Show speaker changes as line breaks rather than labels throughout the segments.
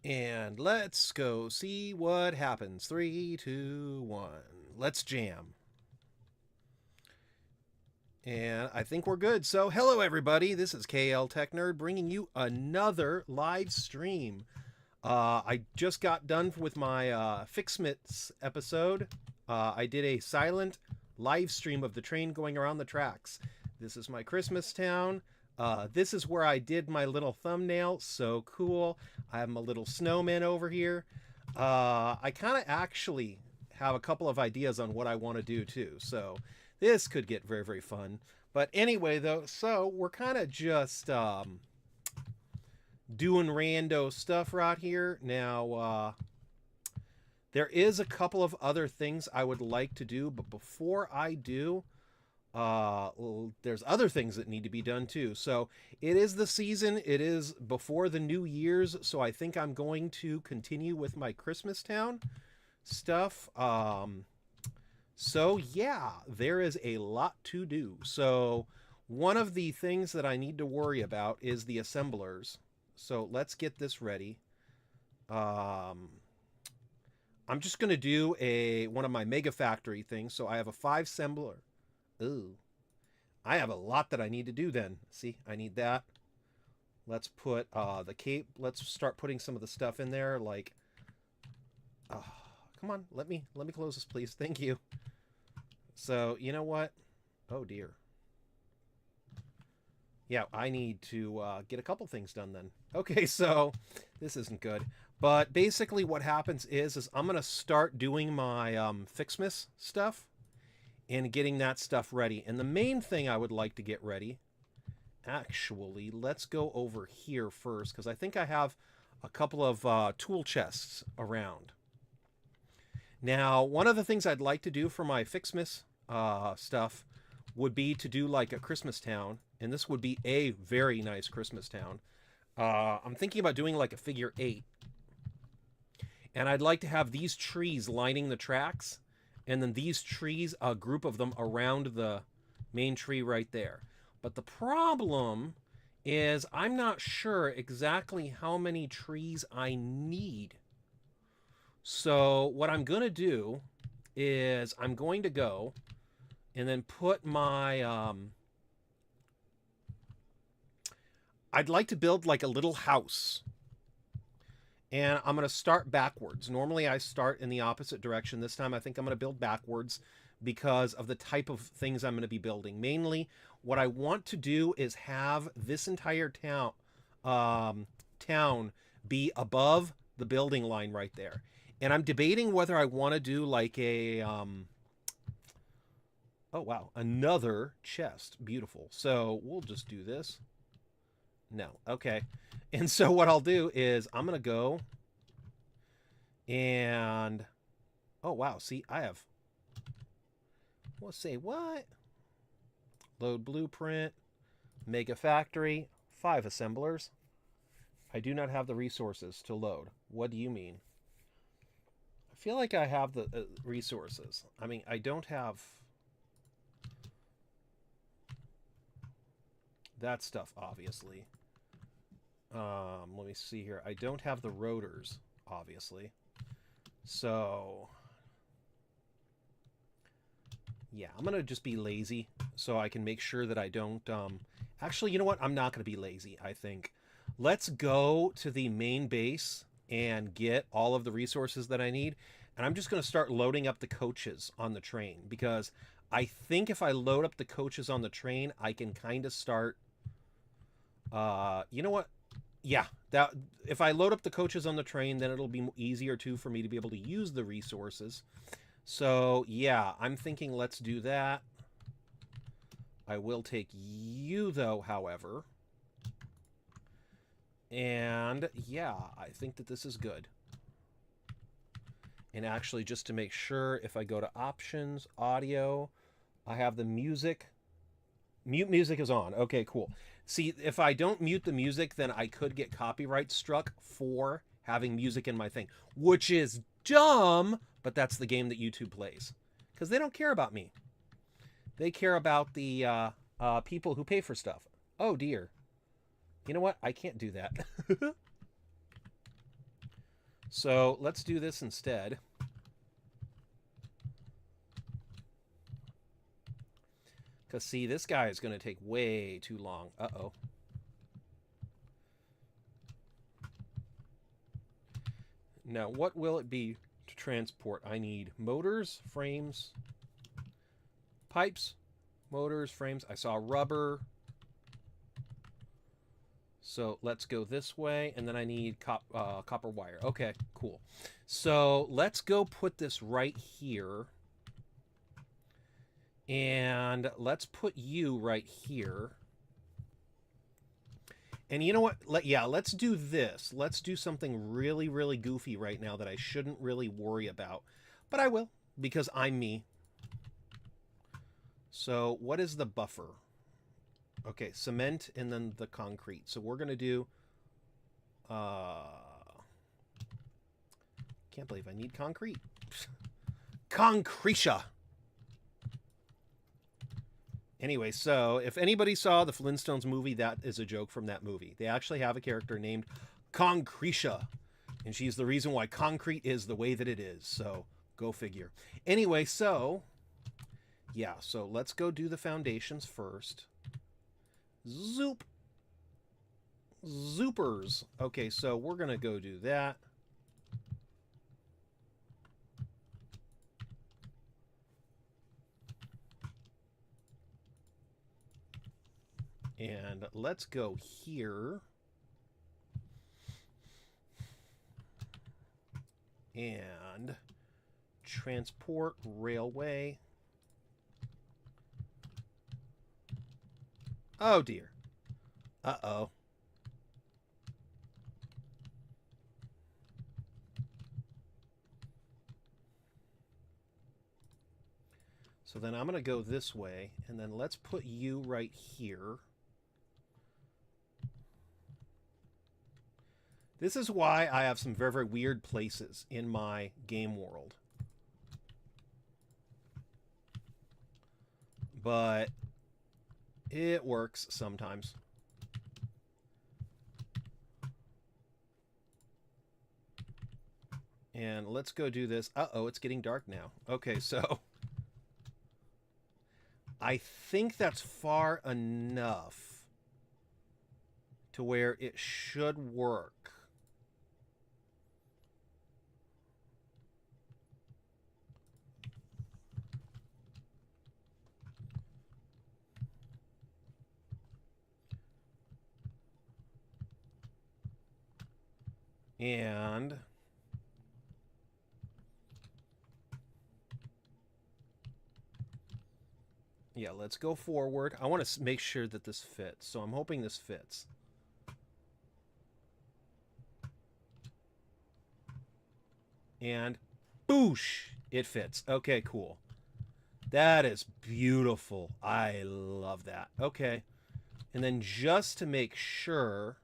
And let's go see what happens. 3, 2, 1. Let's jam. And I think we're good. So, hello everybody. This is KL Tech Nerd bringing you another live stream. I just got done with my Ficsmas episode. I did a silent live stream of the train going around the tracks. This is my Christmas town. This is where I did my little thumbnail. So cool. I have my little snowman over here. I kind of actually have a couple of ideas on what I want to do too. So this could get very, very fun. But anyway, though, so we're kind of just doing rando stuff right here. Now, there is a couple of other things I would like to do, but before I do, there's other things that need to be done too. So it is the season. It is before the New Year's, so I think I'm going to continue with my Christmas Town stuff. So yeah, there is a lot to do. So one of the things that I need to worry about is the assemblers. So let's get this ready. I'm just going to do one of my mega factory things. So I have a 5 assembler. Ooh. I have a lot that I need to do then. See, I need that. Let's put the cape. Let's start putting some of the stuff in there. Like, come on, let me close this, please. Thank you. So you know what? Oh dear. Yeah, I need to get a couple things done then. Okay, so this isn't good. But basically what happens is I'm going to start doing my Ficsmas stuff and getting that stuff ready. And the main thing I would like to get ready, actually, let's go over here first, because I think I have a couple of tool chests around. Now, one of the things I'd like to do for my Ficsmas stuff would be to do like a Christmas town, and this would be a very nice Christmas town. I'm thinking about doing like a figure 8, and I'd like to have these trees lining the tracks, and then these trees, a group of them around the main tree right there. But the problem is I'm not sure exactly how many trees I need. So what I'm going to do is I'm going to go and then put my I'd like to build like a little house, and I'm going to start backwards. Normally I start in the opposite direction. This time I think I'm going to build backwards because of the type of things I'm going to be building. Mainly what I want to do is have this entire town be above the building line right there. And I'm debating whether I want to do like a oh wow, another chest. Beautiful. So we'll just do this. No. Okay. And so what I'll do is I'm going to go and oh wow, see, I have, we'll say what? Load blueprint, mega factory, 5 assemblers. I do not have the resources to load. What do you mean? I feel like I have the resources. I mean, I don't have that stuff, obviously. Let me see here. I don't have the rotors, obviously. So, yeah, I'm going to just be lazy so I can make sure that I don't... Actually, you know what? I'm not going to be lazy, I think. Let's go to the main base and get all of the resources that I need. And I'm just going to start loading up the coaches on the train, because I think if I load up the coaches on the train, I can kind of start... you know what? Yeah, that if I load up the coaches on the train, then it'll be easier too for me to be able to use the resources. So yeah, I'm thinking let's do that. I will take you though, however. And yeah, I think that this is good. And actually, just to make sure, if I go to options, audio, I have the music. Mute music is on. Okay, cool. See, if I don't mute the music, then I could get copyright struck for having music in my thing, which is dumb, but that's the game that YouTube plays. Because they don't care about me. They care about the people who pay for stuff. Oh, dear. You know what? I can't do that. So let's do this instead. Because, see, this guy is going to take way too long. Uh-oh. Now, what will it be to transport? I need motors, frames, pipes, motors, frames. I saw rubber. So let's go this way, and then I need copper wire. Okay, cool. So let's go put this right here. And let's put you right here. And you know what? Let's do this. Let's do something really, really goofy right now that I shouldn't really worry about. But I will, because I'm me. So what is the buffer? Okay, cement and then the concrete. So we're going to do... can't believe I need concrete. Concretia! Anyway, so if anybody saw the Flintstones movie, that is a joke from that movie. They actually have a character named Concretia, and she's the reason why concrete is the way that it is. So go figure. Anyway, so yeah, so let's go do the foundations first. Zoop. Zoopers. Okay, so we're going to go do that. And let's go here. And transport railway. Oh, dear. Uh-oh. So then I'm going to go this way, and then let's put you right here. This is why I have some very, very weird places in my game world. But it works sometimes. And let's go do this. Uh-oh, it's getting dark now. Okay, so I think that's far enough to where it should work. And yeah, let's go forward. I want to make sure that this fits, so I'm hoping this fits. And boosh, it fits. Okay, cool. That is beautiful. I love that. Okay. And then just to make sure...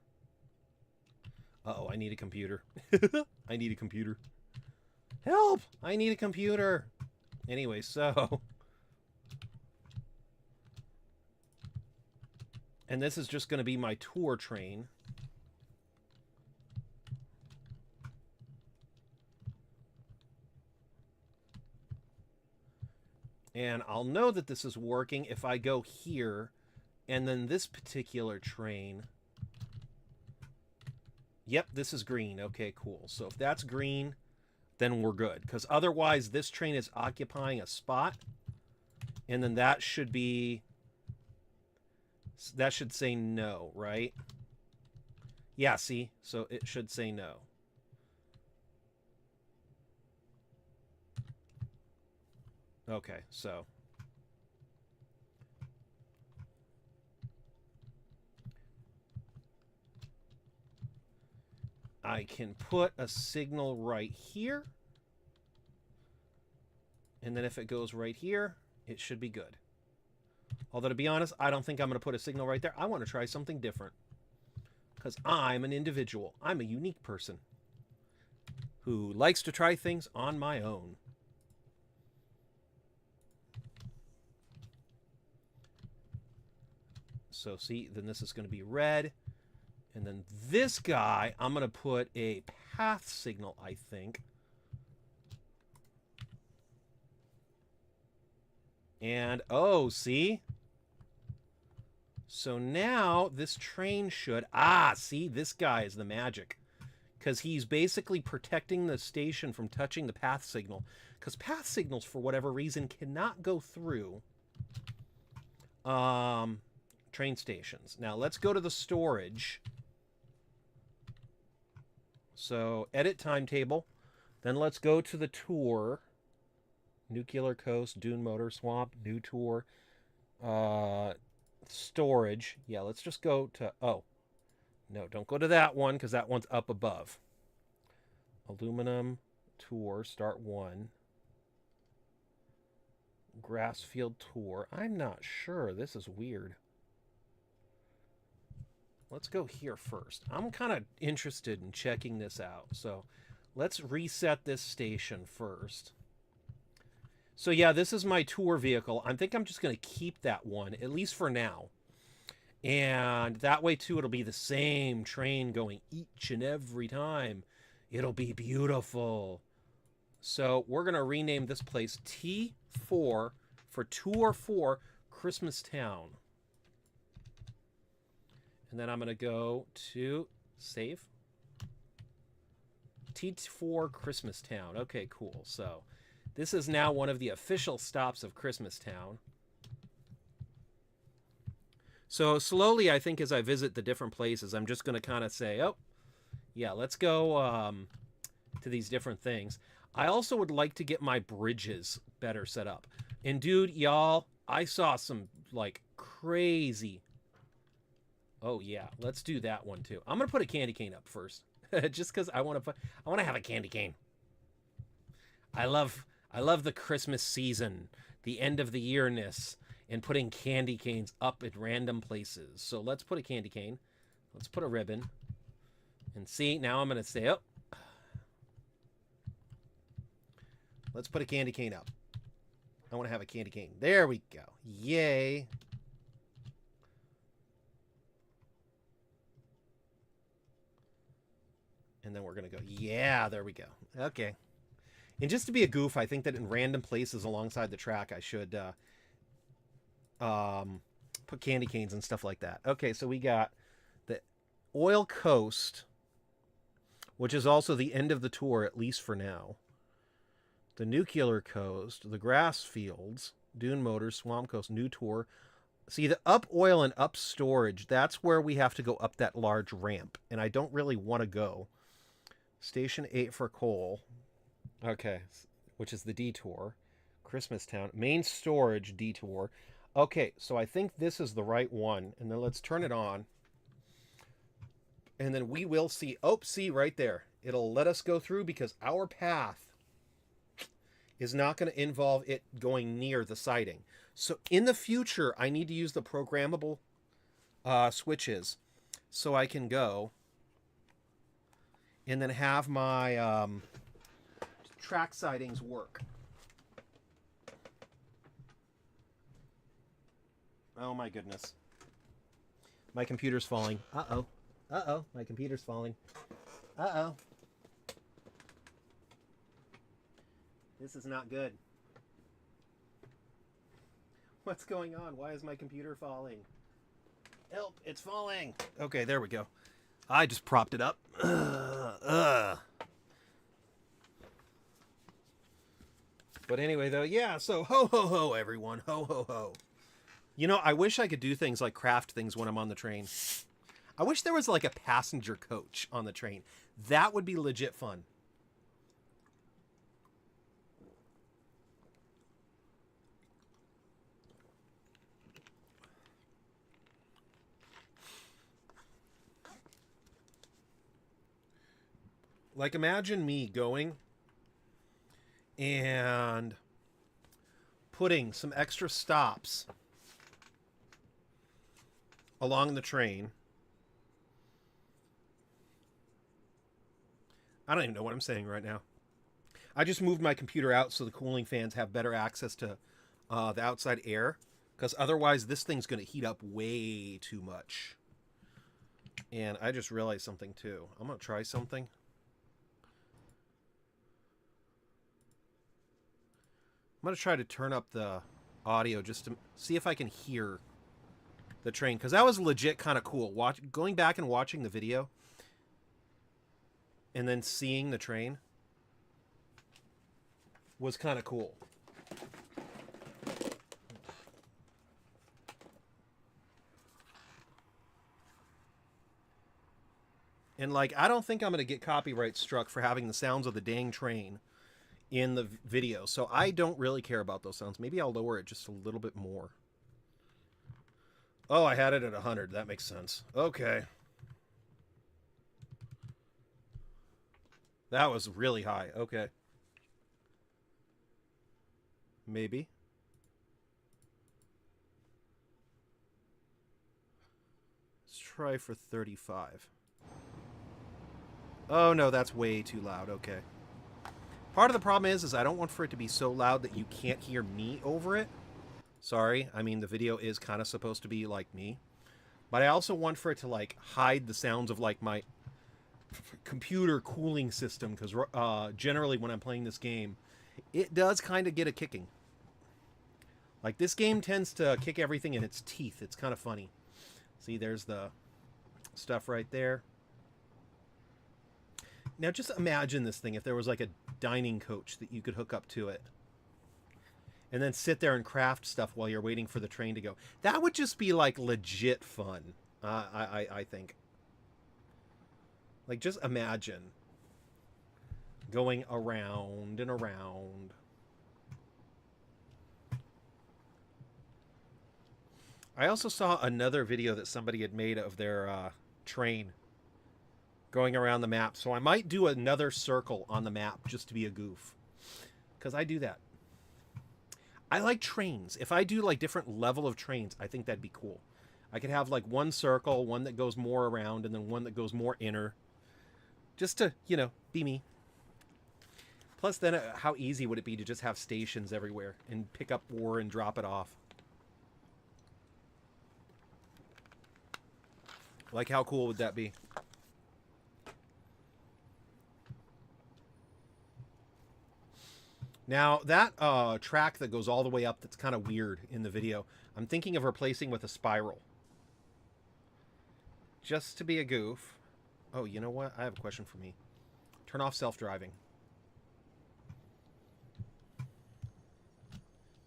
Uh-oh, I need a computer. I need a computer. Help! I need a computer. Anyway, so... And this is just going to be my tour train. And I'll know that this is working if I go here, and then this particular train... Yep, this is green. Okay, cool. So if that's green, then we're good. Because otherwise, this train is occupying a spot. And then that should be... That should say no, right? Yeah, see? So it should say no. Okay, so... I can put a signal right here. And then if it goes right here, it should be good. Although, to be honest, I don't think I'm going to put a signal right there. I want to try something different. Because I'm an individual. I'm a unique person who likes to try things on my own. So, see, then this is going to be red. And then this guy, I'm going to put a path signal, I think. And, oh, see? So now this train should... Ah, see? This guy is the magic. Because he's basically protecting the station from touching the path signal. Because path signals, for whatever reason, cannot go through train stations. Now, let's go to the storage. So, edit timetable. Then let's go to the tour. Nuclear Coast, Dune Motor Swamp, new tour. Storage. Yeah, let's just go to... Oh. No, don't go to that one because that one's up above. Aluminum tour, start 1. Grassfield tour. I'm not sure. This is weird. Let's go here first. I'm kind of interested in checking this out. So let's reset this station first. So yeah, this is my tour vehicle. I think I'm just going to keep that one, at least for now. And that way, too, it'll be the same train going each and every time. It'll be beautiful. So we're going to rename this place T4 for Tour 4 Christmas Town. And then I'm going to go to save. T4 Christmas Town. Okay, cool. So this is now one of the official stops of Christmas Town. So slowly, I think as I visit the different places, I'm just going to kind of say, oh, yeah, let's go to these different things. I also would like to get my bridges better set up. And dude, y'all, I saw some like crazy... Oh, yeah, let's do that one too. I'm going to put a candy cane up first. Just because I want to have a candy cane. I love the Christmas season, the end of the yearness, and putting candy canes up at random places. So let's put a candy cane. Let's put a ribbon. And see, now I'm going to say, oh. Let's put a candy cane up. I want to have a candy cane. There we go. Yay. And then we're going to go, yeah, there we go. Okay. And just to be a goof, I think that in random places alongside the track, I should... put candy canes and stuff like that. Okay, so we got the Oil Coast, which is also the end of the tour, at least for now. The Nuclear Coast, the Grass Fields, Dune Motors, Swamp Coast, new tour. See, the up oil and up storage, that's where we have to go up that large ramp, and I don't really want to go. Station 8 for coal. Okay, which is the detour. Christmas Town. Main storage detour. Okay, so I think this is the right one. And then let's turn it on. And then we will see... Oh, see, right there. It'll let us go through because our path is not going to involve it going near the siding. So in the future, I need to use the programmable switches so I can go and then have my track sidings work. Oh my goodness. My computer's falling. Uh-oh. Uh-oh. My computer's falling. Uh-oh. This is not good. What's going on? Why is my computer falling? Help! It's falling! Okay, there we go. I just propped it up. But anyway, though, yeah, so ho, ho, ho, everyone. Ho, ho, ho. You know, I wish I could do things like craft things when I'm on the train. I wish there was like a passenger coach on the train. That would be legit fun. Like, imagine me going and putting some extra stops along the train. I don't even know what I'm saying right now. I just moved my computer out so the cooling fans have better access to the outside air, because otherwise this thing's going to heat up way too much. And I just realized something too. I'm going to try something. I'm going to try to turn up the audio just to see if I can hear the train. Because that was legit kind of cool. Going back and watching the video and then seeing the train was kind of cool. And, like, I don't think I'm going to get copyright struck for having the sounds of the dang train in the video. So I don't really care about those sounds. Maybe I'll lower it just a little bit more. Oh, I had it at 100. That makes sense. Okay. That was really high. Okay. Maybe. Let's try for 35. Oh, no, that's way too loud. Okay. Part of the problem is I don't want for it to be so loud that you can't hear me over it. Sorry. I mean, the video is kind of supposed to be like me. But I also want for it to, like, hide the sounds of, like, my computer cooling system. Because generally when I'm playing this game, it does kind of get a kicking. Like, this game tends to kick everything in its teeth. It's kind of funny. See, there's the stuff right there. Now, just imagine this thing if there was like a dining coach that you could hook up to it. And then sit there and craft stuff while you're waiting for the train to go. That would just be like legit fun, I think. Like, just imagine going around and around. I also saw another video that somebody had made of their train going around the map. So I might do another circle on the map just to be a goof. Because I do that. I like trains. If I do like different level of trains, I think that'd be cool. I could have like one circle, one that goes more around, and then one that goes more inner. Just to, you know, be me. Plus then how easy would it be to just have stations everywhere and pick up ore and drop it off. Like, how cool would that be? Now, that track that goes all the way up that's kind of weird in the video, I'm thinking of replacing with a spiral. Just to be a goof. Oh, you know what? I have a question for me. Turn off self-driving.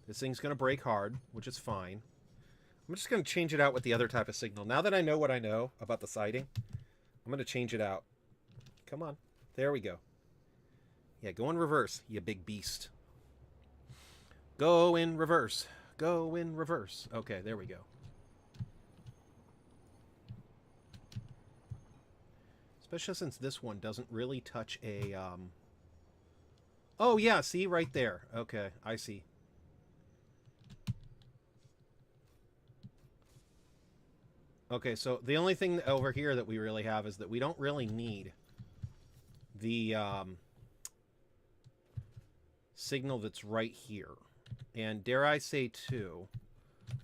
This thing's going to brake hard, which is fine. I'm just going to change it out with the other type of signal. Now that I know what I know about the sighting, I'm going to change it out. Come on. There we go. Yeah, go in reverse, you big beast. Go in reverse. Go in reverse. Okay, there we go. Especially since this one doesn't really touch a... Oh, yeah, see? Right there. Okay, I see. Okay, so the only thing over here that we really have is that we don't really need the... signal that's right here. And dare I say, too,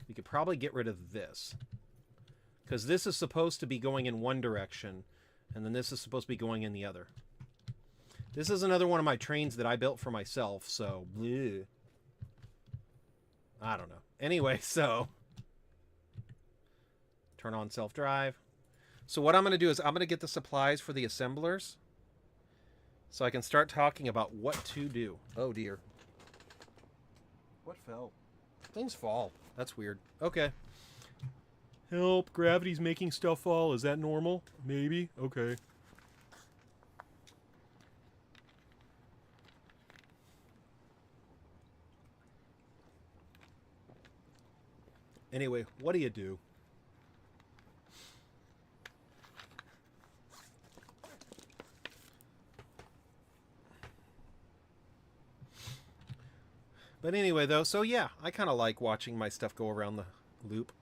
we could probably get rid of this. Because this is supposed to be going in one direction, and then this is supposed to be going in the other. This is another one of my trains that I built for myself, so... bleh. I don't know. Anyway, so... turn on self-drive. So what I'm going to do is I'm going to get the supplies for the assemblers, so I can start talking about what to do. Oh, dear. What fell? Things fall. That's weird. Okay. Help. Gravity's making stuff fall. Is that normal? Maybe. Okay. Anyway, what do you do? But anyway, though, so yeah, I kind of like watching my stuff go around the loop.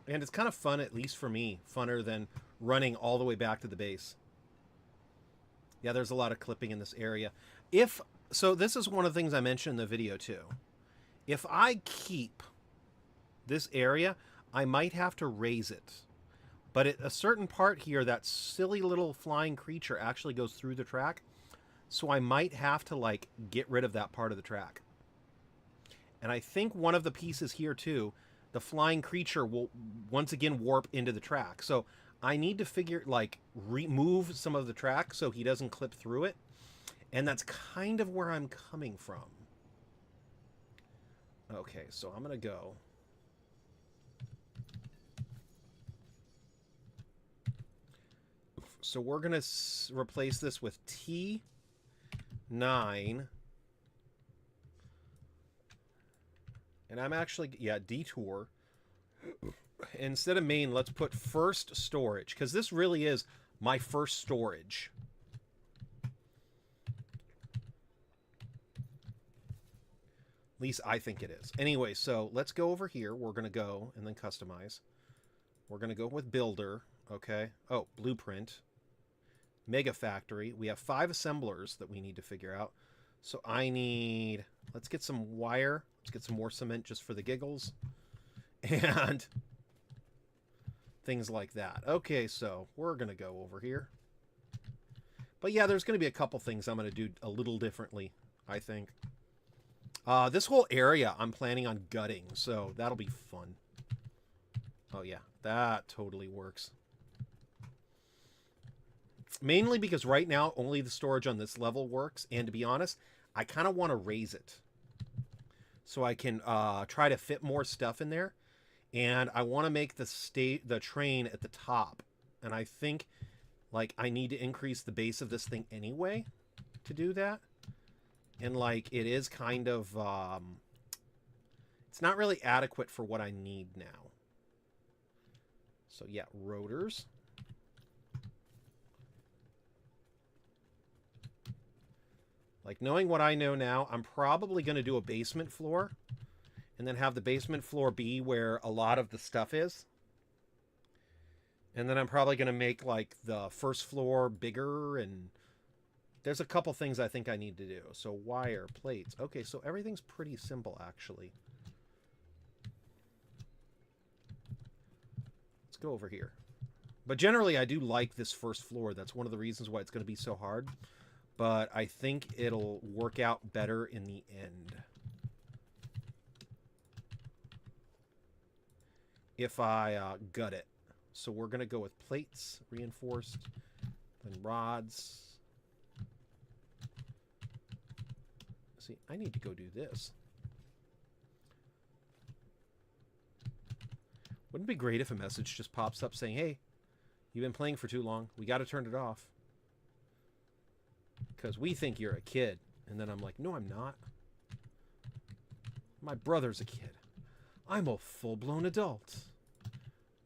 And it's kind of fun, at least for me, funner than running all the way back to the base. Yeah, there's a lot of clipping in this area. So this is one of the things I mentioned in the video, too. If I keep this area, I might have to raise it. But at a certain part here, that silly little flying creature actually goes through the track. So I might have to, like, get rid of that part of the track. And I think one of the pieces here, too, the flying creature will once again warp into the track. So I need to figure, like, remove some of the track so he doesn't clip through it. And that's kind of where I'm coming from. Okay, so I'm going to go. So we're going to replace this with T9. And I'm actually, yeah, detour. Instead of main, let's put first storage. Because this really is my first storage. At least I think it is. Anyway, so let's go over here. We're going to go and then customize. We're going to go with builder. Okay. Oh, blueprint. Mega factory. We have 5 assemblers that we need to figure out. So I need... Let's get some wire. Let's get some more cement just for the giggles. And things like that. Okay, so we're going to go over here. But yeah, there's going to be a couple things I'm going to do a little differently, I think. This whole area I'm planning on gutting, so that'll be fun. Oh yeah, that totally works. Mainly because right now only the storage on this level works, and to be honest, I kind of want to raise it. So I can try to fit more stuff in there. And I want to make the train at the top. And I think, like, I need to increase the base of this thing anyway to do that. And, like, it is kind of, it's not really adequate for what I need now. So, yeah, rotors. Like, knowing what I know now, I'm probably going to do a basement floor. And then have the basement floor be where a lot of the stuff is. And then I'm probably going to make, like, the first floor bigger. And there's a couple things I think I need to do. So, wire, plates. Okay, so everything's pretty simple, actually. Let's go over here. But generally, I do like this first floor. That's one of the reasons why it's going to be so hard. But I think it'll work out better in the end. If I gut it. So we're going to go with plates, reinforced, then rods. See, I need to go do this. Wouldn't it be great if a message just pops up saying, hey, you've been playing for too long. We got to turn it off. Because we think you're a kid. And then I'm like, no, I'm not. My brother's a kid. I'm a full-blown adult.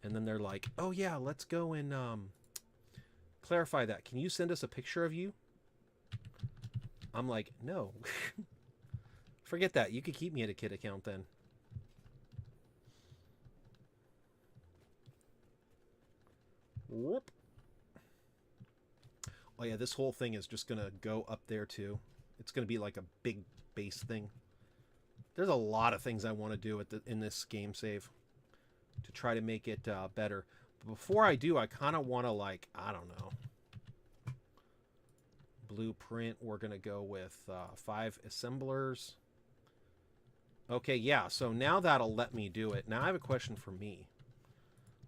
And then they're like, oh, yeah, let's go and clarify that. Can you send us a picture of you? I'm like, no. Forget that. You could keep me at a kid account then. Whoop. Oh, yeah, this whole thing is just going to go up there, too. It's going to be like a big base thing. There's a lot of things I want to do in this game save to try to make it better. But before I do, I kind of want to, like, I don't know. Blueprint, we're going to go with 5 assemblers. Okay, yeah, so now that'll let me do it. Now I have a question for me.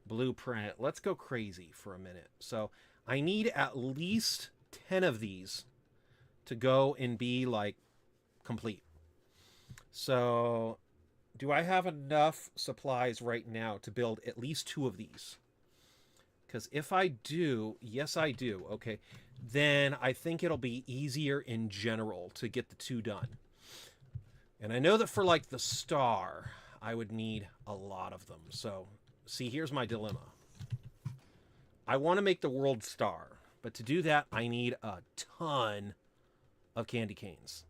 Blueprint, let's go crazy for a minute. So I need at least 10 of these to go and be, like, complete. So, do I have enough supplies right now to build at least 2 of these? Because if I do, yes I do, okay, then I think it'll be easier in general to get the 2 done. And I know that for, like, the star, I would need a lot of them. So, see, here's my dilemma. I want to make the world star, but to do that, I need a ton of candy canes.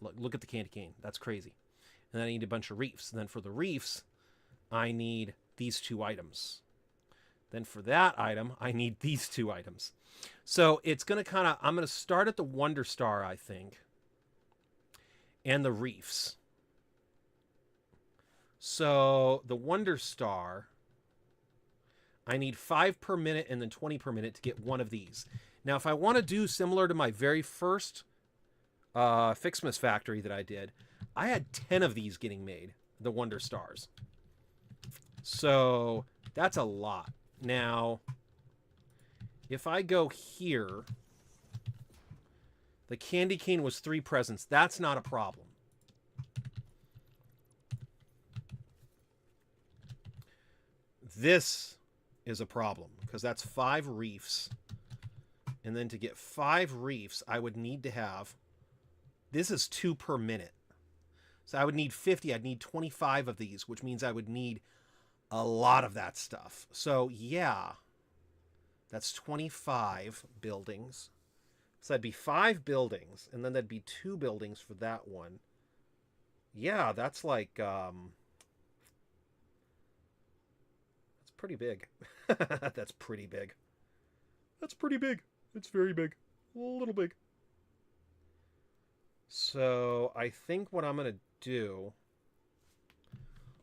Look at the candy cane. That's crazy. And then I need a bunch of reefs. And then for the reefs, I need these 2 items. Then for that item, I need these 2 items. So it's going to kind of, I'm going to start at the Wonder Star, I think, and the reefs. So the Wonder Star, I need 5 per minute and then 20 per minute to get one of these. Now, if I want to do similar to my very first Ficsmas factory that I did, I had 10 of these getting made, the Wonder Stars. So that's a lot. Now, if I go here, the candy cane was 3 presents. That's not a problem. This is a problem because that's 5 reefs. And then to get 5 reefs, I would need to have... This is 2 per minute. So I would need 50. I'd need 25 of these, which means I would need a lot of that stuff. So, yeah. That's 25 buildings. So that'd be 5 buildings, and then that'd be 2 buildings for that one. Yeah, that's like... that's pretty big. That's pretty big. That's pretty big. It's very big. A little big. So I think what I'm going to do...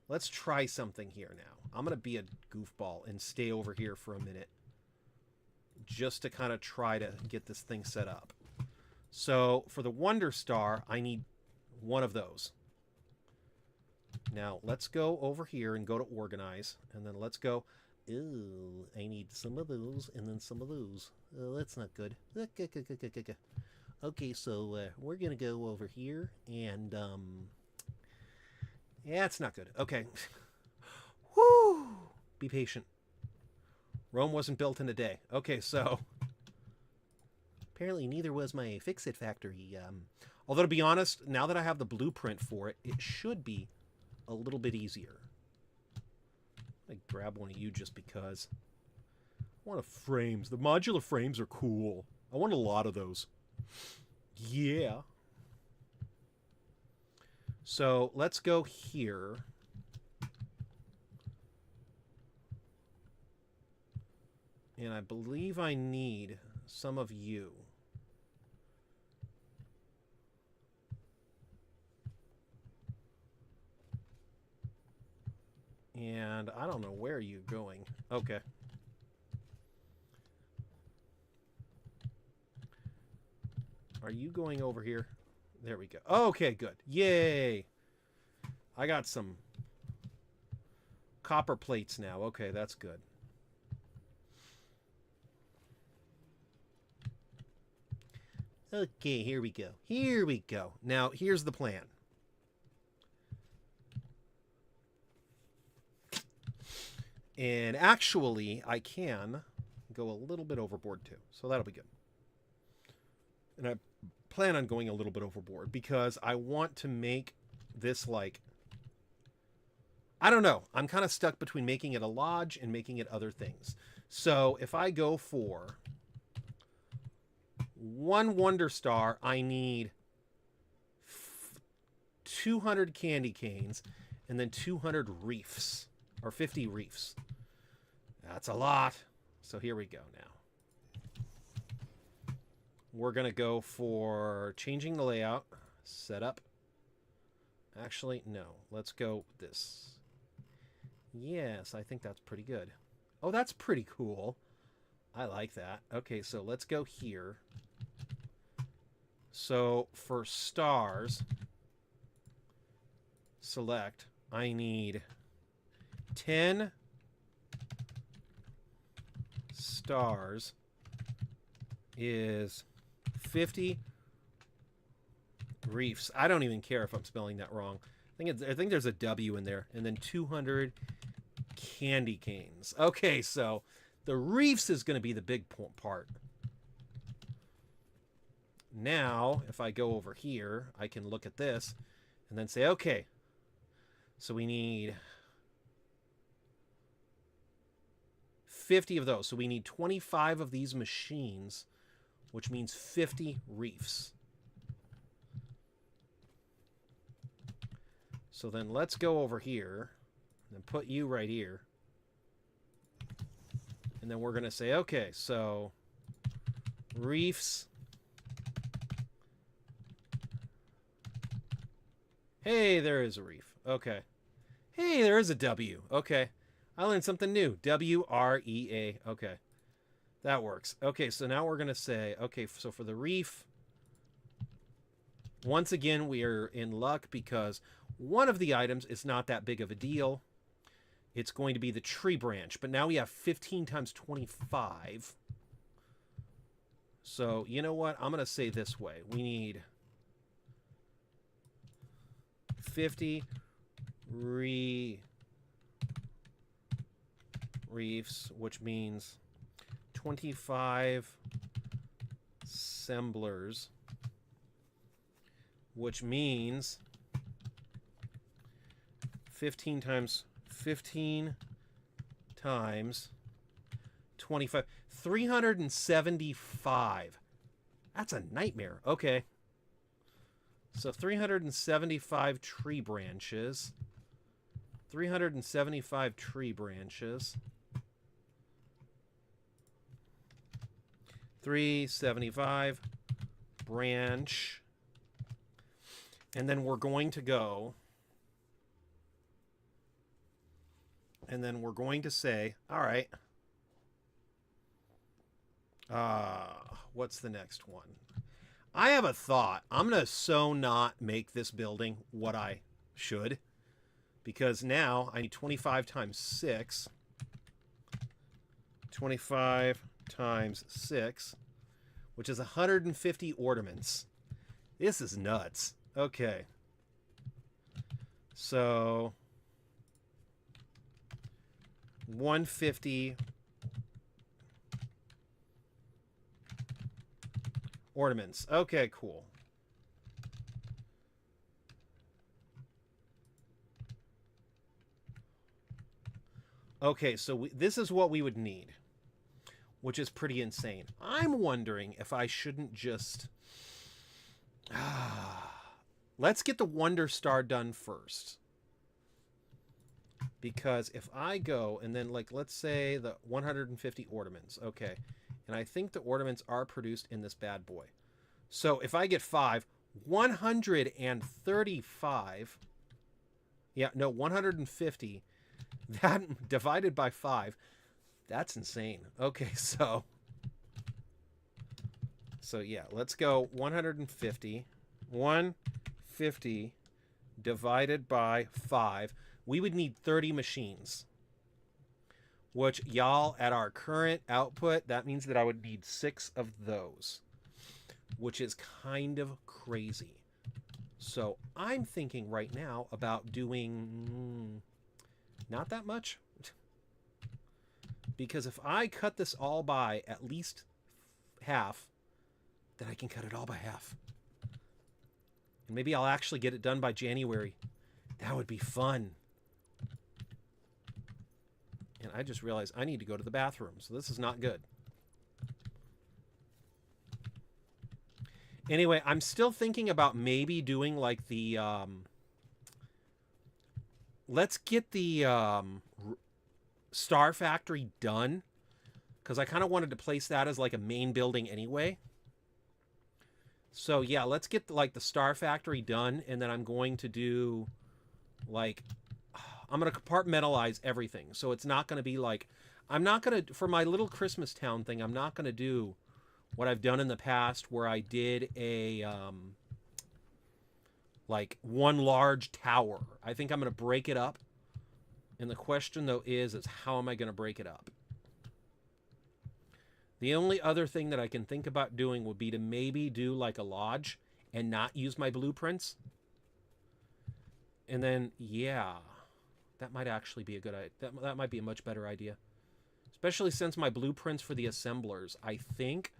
Let's try something here now. I'm going to be a goofball and stay over here for a minute. Just to kind of try to get this thing set up. So for the Wonder Star, I need one of those. Now let's go over here and go to Organize. And then let's go... Ooh, I need some of those and then some of those. Oh, that's not good. Okay, so we're going to go over here and... Yeah, it's not good. Okay. Woo! Be patient. Rome wasn't built in a day. Okay, so... Apparently neither was my Fix-It factory. Although, to be honest, now that I have the blueprint for it, it should be a little bit easier. I grab one of you just because. I want frames. The modular frames are cool. I want a lot of those. Yeah. So let's go here. And I believe I need some of you. And I don't know where you're going. Okay. Are you going over here? There we go. Okay, good. Yay! I got some copper plates now. Okay, that's good. Okay, here we go. Here we go. Now, here's the plan. And actually, I can go a little bit overboard too. So that'll be good. And I plan on going a little bit overboard because I want to make this like... I don't know. I'm kind of stuck between making it a lodge and making it other things. So if I go for 1 Wonder Star, I need 200 candy canes and then 200 reefs. Or 50 reefs. That's a lot. So here we go now. We're going to go for changing the layout. Setup. Actually, no. Let's go with this. Yes, I think that's pretty good. Oh, that's pretty cool. I like that. Okay, so let's go here. So for stars, select, I need 10 stars is 50 reefs. I don't even care if I'm spelling that wrong. I think there's a W in there. And then 200 candy canes. Okay, so the reefs is going to be the big part. Now, if I go over here, I can look at this and then say, okay, so we need 50 of those. So we need 25 of these machines, which means 50 reefs. So then let's go over here and put you right here. And then we're going to say, okay, so reefs. Hey, there is a reef. Okay. Hey, there is a W. Okay. I learned something new. WREA. Okay. That works. Okay, so now we're going to say, okay, so for the reef, once again, we are in luck because one of the items is not that big of a deal. It's going to be the tree branch, but now we have 15 times 25. So, you know what? I'm going to say this way. We need 50 reefs, which means 25 assemblers, which means 15 times 15 times 25. 375. That's a nightmare. Okay. So 375 tree branches. 375 tree branches. 375 branch. And then we're going to go. And then we're going to say, all right. What's the next one? I have a thought. I'm going to so not make this building what I should. Because now I need 25 times 6. 25 times 6. Which is 150 ornaments. This is nuts. Okay. So 150 ornaments. Okay, cool. Okay, so this is what we would need, which is pretty insane. I'm wondering if I shouldn't just... Let's get the Wonder Star done first. Because if I go and then, like, let's say the 150 ornaments. Okay. And I think the ornaments are produced in this bad boy. So if I get 5, 135... Yeah, no, 150... That divided by 5, that's insane. Okay, so yeah, let's go 150. 150 divided by 5. We would need 30 machines. Which, y'all, at our current output, that means that I would need 6 of those. Which is kind of crazy. So I'm thinking right now about doing... Not that much. Because if I cut this all by at least half, then I can cut it all by half. And maybe I'll actually get it done by January. That would be fun. And I just realized I need to go to the bathroom, so this is not good. Anyway, I'm still thinking about maybe doing like the... Let's get the Star Factory done, because I kind of wanted to place that as like a main building anyway. So yeah, let's get like the Star Factory done, and then I'm going to do like, I'm going to compartmentalize everything. So it's not going to be like, I'm not going to, for my little Christmas town thing, I'm not going to do what I've done in the past where I did a... like one large tower. I think I'm going to break it up. And the question, though, is how am I going to break it up? The only other thing that I can think about doing would be to maybe do like a lodge and not use my blueprints. And then, yeah, that might actually be a good idea. That might be a much better idea. Especially since my blueprints for the assemblers, I think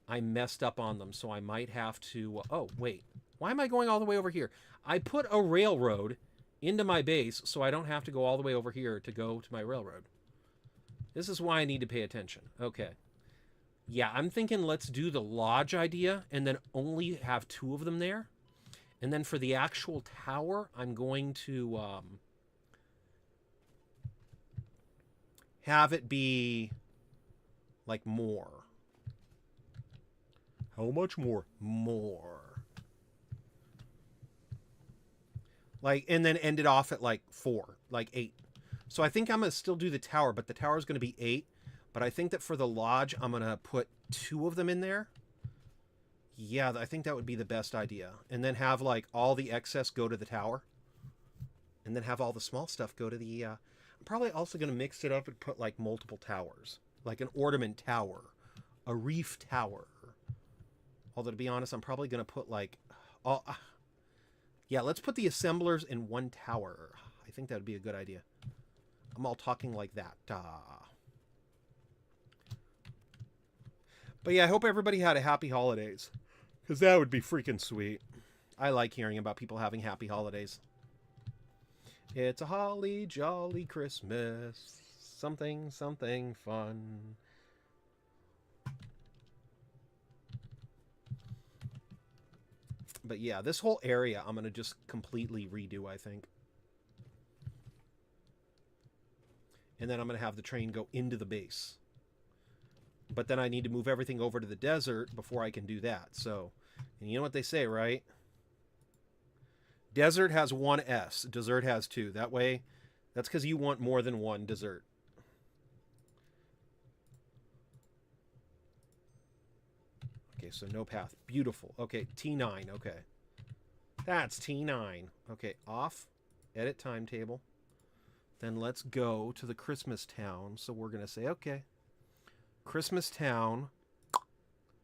I messed up on them. So I might have to... oh, wait. Why am I going all the way over here? I put a railroad into my base so I don't have to go all the way over here to go to my railroad. This is why I need to pay attention. Okay. Yeah, I'm thinking let's do the lodge idea and then only have 2 of them there. And then for the actual tower, I'm going to have it be like more. How much more? More. Like, and then end it off at like 4, like 8. So I think I'm going to still do the tower, but the tower is going to be 8. But I think that for the lodge, I'm going to put 2 of them in there. Yeah, I think that would be the best idea. And then have, like, all the excess go to the tower. And then have all the small stuff go to the... I'm probably also going to mix it up and put, like, multiple towers. Like an ornament tower. A reef tower. Although, to be honest, I'm probably going to put, like... all. Yeah, let's put the assemblers in one tower. I think that would be a good idea. I'm all talking like that. But yeah, I hope everybody had a happy holidays. Because that would be freaking sweet. I like hearing about people having happy holidays. It's a holly jolly Christmas. Something, something fun. But yeah, this whole area I'm going to just completely redo, I think. And then I'm going to have the train go into the base. But then I need to move everything over to the desert before I can do that. So, and you know what they say, right? Desert has 1 S. Dessert has 2. That way, that's because you want more than 1 dessert. Okay, so no path. Beautiful. Okay, T9. Okay. That's T9. Okay, off. Edit timetable. Then let's go to the Christmas town. So we're going to say, okay, Christmas town,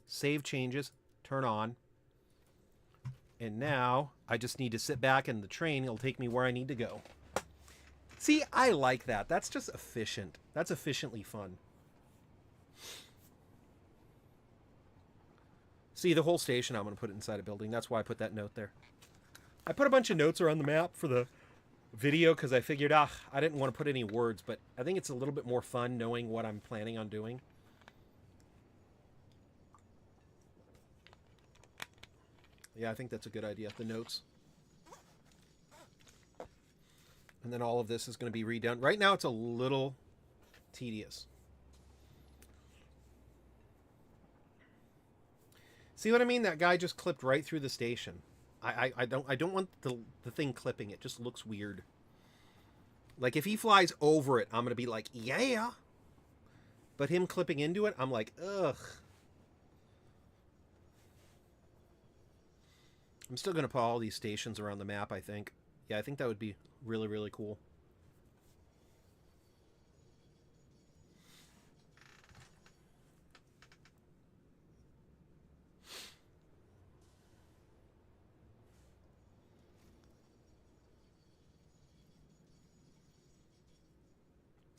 save changes, turn on. And now I just need to sit back in the train. It'll take me where I need to go. See, I like that. That's just efficient. That's efficiently fun. See, the whole station, I'm going to put it inside a building. That's why I put that note there. I put a bunch of notes around the map for the video because I figured, I didn't want to put any words, but I think it's a little bit more fun knowing what I'm planning on doing. Yeah, I think that's a good idea, the notes. And then all of this is going to be redone. Right now, it's a little tedious. See what I mean? That guy just clipped right through the station. I don't want the thing clipping. It just looks weird. Like, if he flies over it, I'm going to be like, yeah. But him clipping into it, I'm like, ugh. I'm still going to put all these stations around the map, I think. Yeah, I think that would be really, really cool.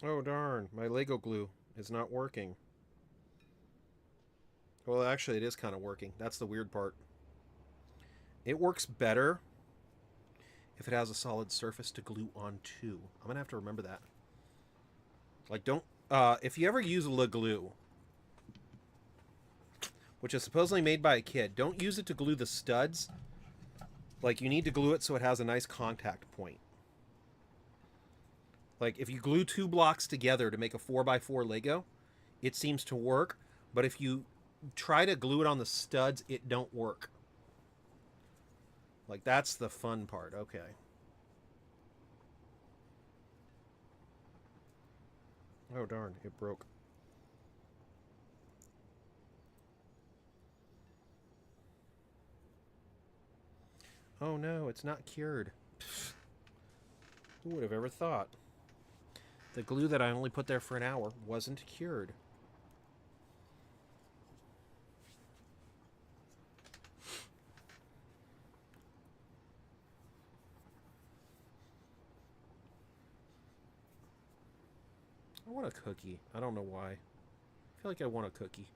Oh, darn. My Lego glue is not working. Well, actually, it is kind of working. That's the weird part. It works better if it has a solid surface to glue onto. I'm going to have to remember that. Like, don't... if you ever use Le Glue, which is supposedly made by a kid, don't use it to glue the studs. Like, you need to glue it so it has a nice contact point. Like, if you glue 2 blocks together to make a 4x4 Lego, it seems to work. But if you try to glue it on the studs, it don't work. Like, that's the fun part. Okay. Oh, darn. It broke. Oh, no. It's not cured. Who would have ever thought? The glue that I only put there for an hour wasn't cured. I want a cookie. I don't know why. I feel like I want a cookie.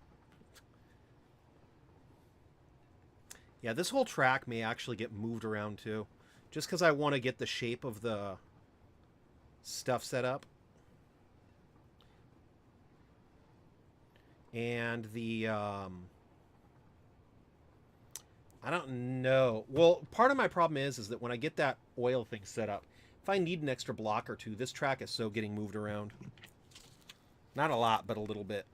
Yeah, this whole track may actually get moved around too. Just because I want to get the shape of the stuff set up. And the, I don't know. Well, part of my problem is that when I get that oil thing set up, if I need an extra block or 2, this track is so getting moved around. Not a lot, but a little bit.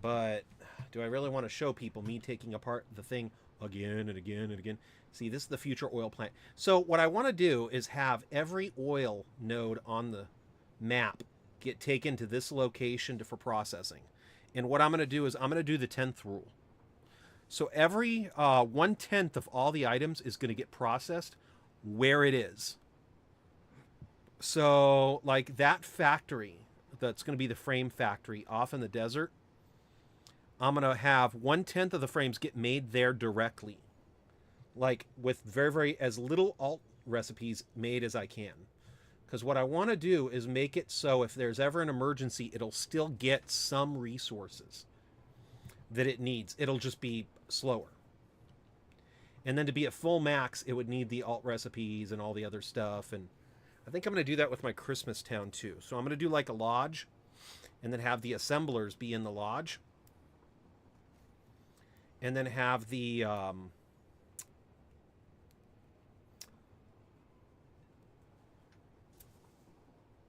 But do I really want to show people me taking apart the thing again and again and again. See, this is the future oil plant. So what I want to do is have every oil node on the map get taken to this location for processing. And what I'm going to do is I'm going to do the 10th rule. So every 1/10 of all the items is going to get processed where it is. So like that factory that's going to be the frame factory off in the desert, I'm going to have 1/10 of the frames get made there directly. Like with very, very as little alt recipes made as I can. Because what I want to do is make it so if there's ever an emergency, it'll still get some resources that it needs. It'll just be slower. And then to be at full max, it would need the alt recipes and all the other stuff. And I think I'm going to do that with my Christmas town too. So I'm going to do like a lodge and then have the assemblers be in the lodge. And then have the...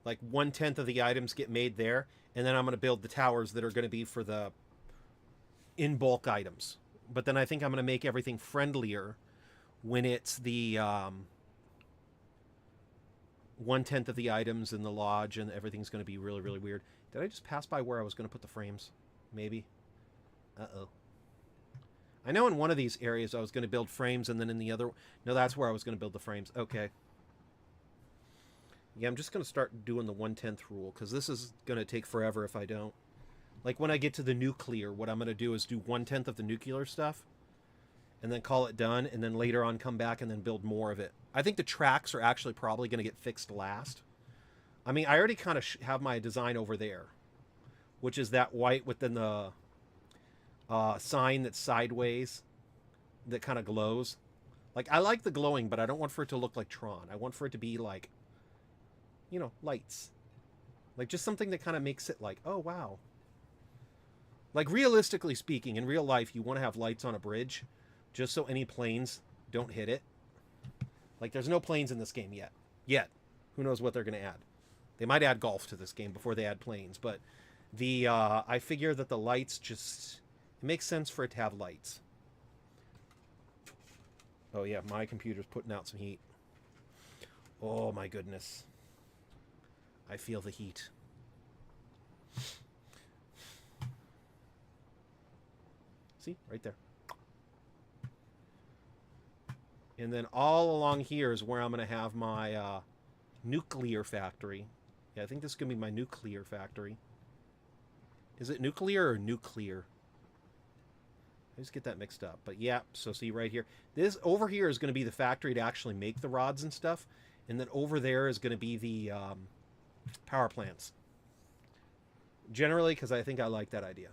like 1/10 of the items get made there, and then I'm going to build the towers that are going to be for the in bulk items. But then I think I'm going to make everything friendlier when it's the 1/10 of the items in the lodge, and everything's going to be really, really weird. Did I just pass by where I was going to put the frames? Maybe. Uh-oh. I know in one of these areas I was going to build frames, and then in the other... No, that's where I was going to build the frames. Okay. Yeah, I'm just going to start doing the 1/10 rule, because this is going to take forever if I don't. Like, when I get to the nuclear, what I'm going to do is do 1/10 of the nuclear stuff, and then call it done, and then later on come back and then build more of it. I think the tracks are actually probably going to get fixed last. I mean, I already kind of have my design over there, which is that white within the sign that's sideways, that kind of glows. Like, I like the glowing, but I don't want for it to look like Tron. I want for it to be like... you know, lights. Like, just something that kind of makes it like, oh, wow. Like, realistically speaking, in real life, you want to have lights on a bridge just so any planes don't hit it. Like, there's no planes in this game yet. Yet. Who knows what they're going to add. They might add golf to this game before they add planes. But the I figure that the lights just... it makes sense for it to have lights. Oh, yeah, my computer's putting out some heat. Oh, my goodness. I feel the heat. See? Right there. And then all along here is where I'm going to have my nuclear factory. Yeah, I think this is going to be my nuclear factory. Is it nuclear or nuclear? I just get that mixed up. But yeah, so see right here. This over here is going to be the factory to actually make the rods and stuff. And then over there is going to be the... power plants. Generally, because I think I like that idea.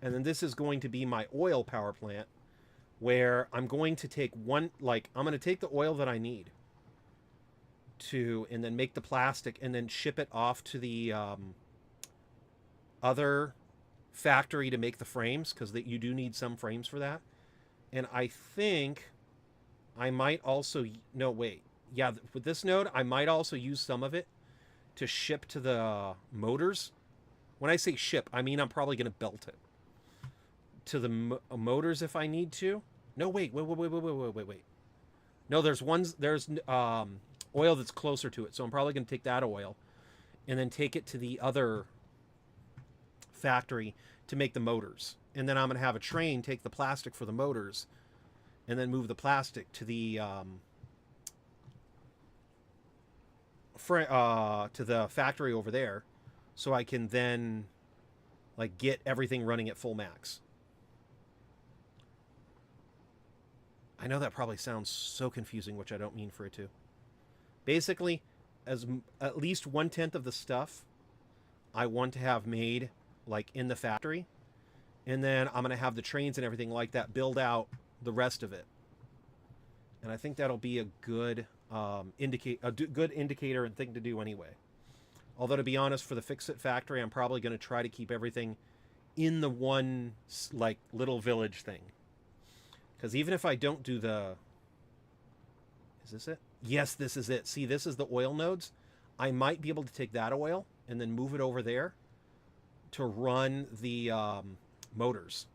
And then this is going to be my oil power plant, where I'm going to take I'm going to take the oil that I need to, and then make the plastic, and then ship it off to the other factory to make the frames, because you do need some frames for that. And I think I might also... no, wait. Yeah, with this node, I might also use some of it to ship to the motors. When I say ship, I mean I'm probably going to belt it to the motors if I need to. No, wait. No, there's oil that's closer to it, so I'm probably going to take that oil and then take it to the other factory to make the motors. And then I'm going to have a train take the plastic for the motors and then move the plastic to the... to the factory over there, so I can then like get everything running at full max. I know that probably sounds so confusing, which I don't mean for it to. Basically, at least 1/10 of the stuff I want to have made like in the factory, and then I'm going to have the trains and everything like that build out the rest of it. And I think that'll be a good good indicator and thing to do anyway. Although, to be honest, for the Fix-It factory, I'm probably going to try to keep everything in the one like little village thing. Because even if I don't do the... is this it? Yes, this is it. See, this is the oil nodes. I might be able to take that oil and then move it over there to run the motors.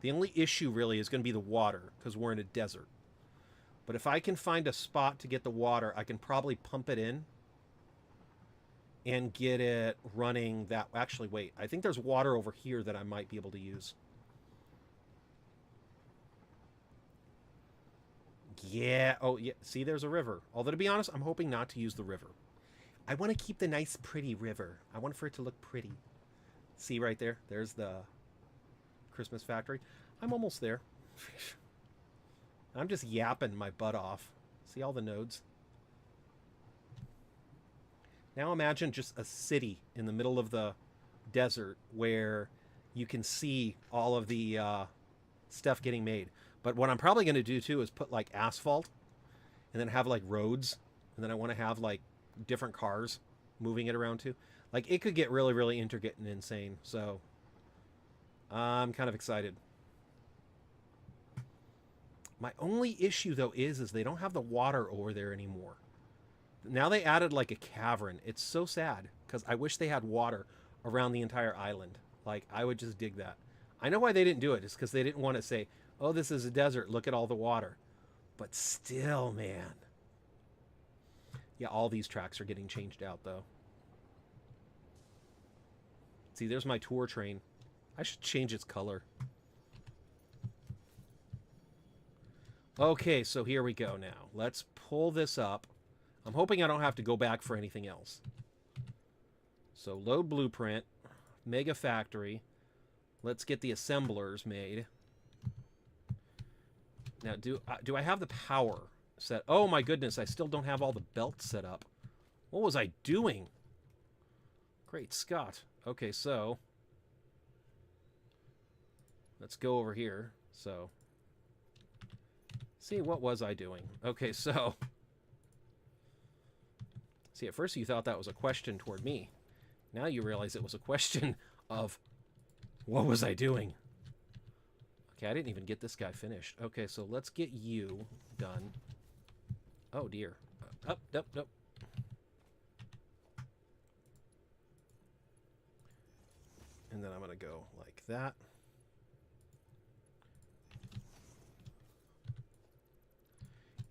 The only issue really is going to be the water because we're in a desert. But if I can find a spot to get the water, I can probably pump it in and get it running that... Actually, wait. I think there's water over here that I might be able to use. Yeah. Oh, yeah. See, there's a river. Although, to be honest, I'm hoping not to use the river. I want to keep the nice, pretty river. I want for it to look pretty. See right there? There's the Christmas factory. I'm almost there. I'm just yapping my butt off. See all the nodes? Now imagine just a city in the middle of the desert where you can see all of the stuff getting made. But what I'm probably going to do too is put like asphalt and then have like roads. And then I want to have like different cars moving it around too. Like it could get really, really intricate and insane. So I'm kind of excited. My only issue, though, is they don't have the water over there anymore. Now they added, like, a cavern. It's so sad, because I wish they had water around the entire island. Like, I would just dig that. I know why they didn't do it. It's because they didn't want to say, oh, this is a desert. Look at all the water. But still, man. Yeah, all these tracks are getting changed out, though. See, there's my tour train. I should change its color. Okay, so here we go now. Let's pull this up. I'm hoping I don't have to go back for anything else. So load blueprint, mega factory. Let's get the assemblers made. Now, do I have the power set? Oh my goodness, I still don't have all the belts set up. What was I doing? Great Scott. Okay, so let's go over here. So... see, what was I doing? Okay, so... see, at first you thought that was a question toward me. Now you realize it was a question of... what was I doing? Okay, I didn't even get this guy finished. Okay, so let's get you done. Oh, dear. Up, up, up. And then I'm going to go like that.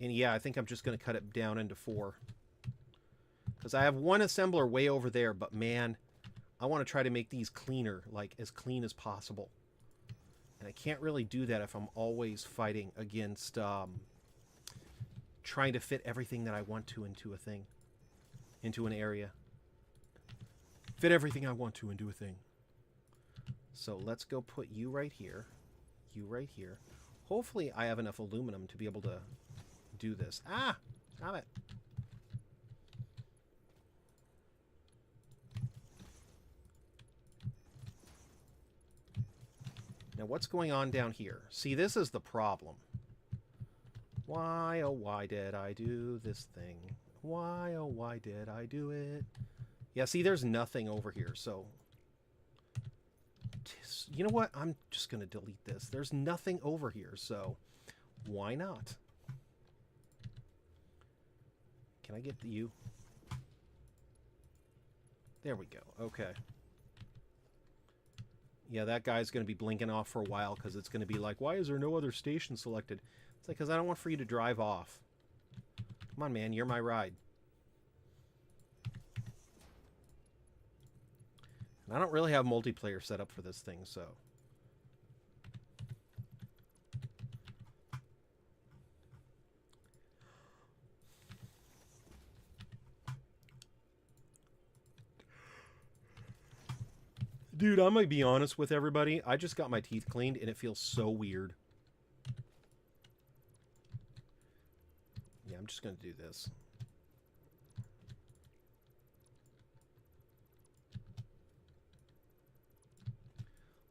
And yeah, I think I'm just going to cut it down into 4. Because I have one assembler way over there, but man, I want to try to make these cleaner, like as clean as possible. And I can't really do that if I'm always fighting against trying to fit everything that I want to into a thing. Into an area. Fit everything I want to into a thing. So let's go put you right here. You right here. Hopefully I have enough aluminum to be able to do this. Ah! Stop it. Now what's going on down here? See, this is the problem. Why, oh why did I do this thing? Why, oh why did I do it? Yeah, see, there's nothing over here, so... you know what? I'm just going to delete this. There's nothing over here, so why not? Can I get you? There we go. Okay. Yeah, that guy's going to be blinking off for a while because it's going to be like, why is there no other station selected? It's like, because I don't want for you to drive off. Come on, man. You're my ride. And I don't really have multiplayer set up for this thing, so... dude, I'm going to be honest with everybody. I just got my teeth cleaned, and it feels so weird. Yeah, I'm just going to do this.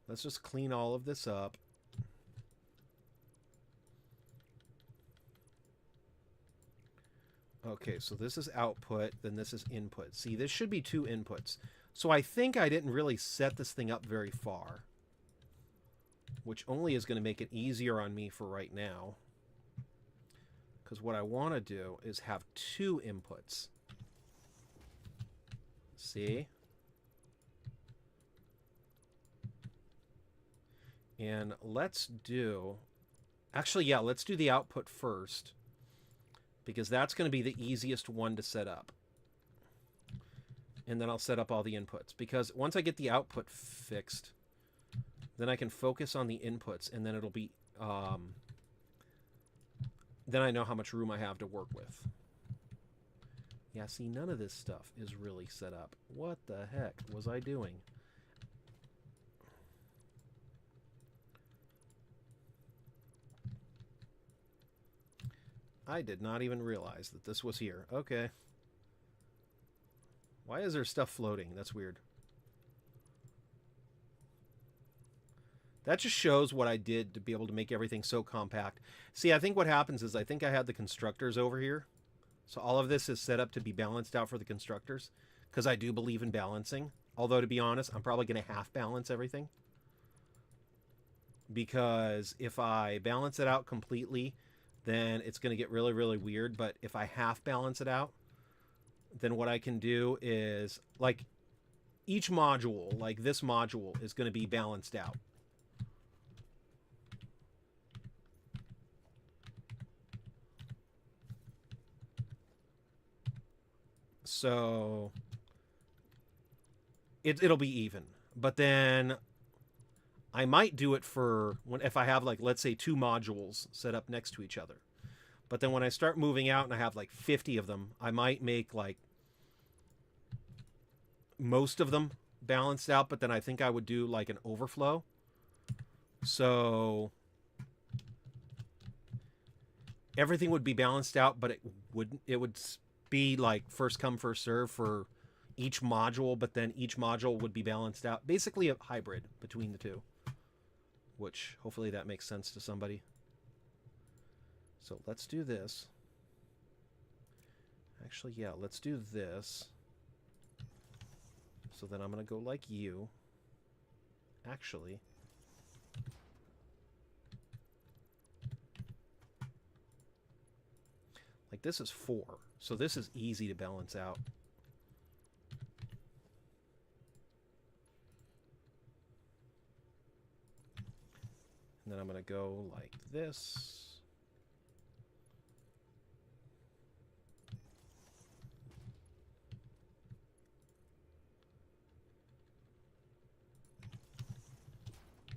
Let's just clean all of this up. Okay, so this is output, then this is input. See, this should be 2 inputs. So I think I didn't really set this thing up very far, which only is going to make it easier on me for right now. Because what I want to do is have 2 inputs. See? And let's do... Actually, yeah, let's do the output first, because that's going to be the easiest one to set up. And then I'll set up all the inputs, because once I get the output fixed, then I can focus on the inputs, and then it'll be... then I know how much room I have to work with. Yeah, see, none of this stuff is really set up. What the heck was I doing? I did not even realize that this was here. Okay. Why is there stuff floating? That's weird. That just shows what I did to be able to make everything so compact. See, I think what happens is I think I had the constructors over here. So all of this is set up to be balanced out for the constructors, because I do believe in balancing. Although, to be honest, I'm probably going to half balance everything. Because if I balance it out completely, then it's going to get really, really weird. But if I half balance it out, then what I can do is, like, each module, like this module, is going to be balanced out. So it'll be even. But then I might do it for if I have, like, let's say 2 modules set up next to each other. But then when I start moving out and I have like 50 of them, I might make like most of them balanced out, but then I think I would do like an overflow. So everything would be balanced out, but it would be like first come, first serve for each module, but then each module would be balanced out. Basically a hybrid between the two, which hopefully that makes sense to somebody. So let's do this. Actually, yeah, let's do this. So then I'm going to go like you. Actually, like this is 4. So this is easy to balance out. And then I'm going to go like this.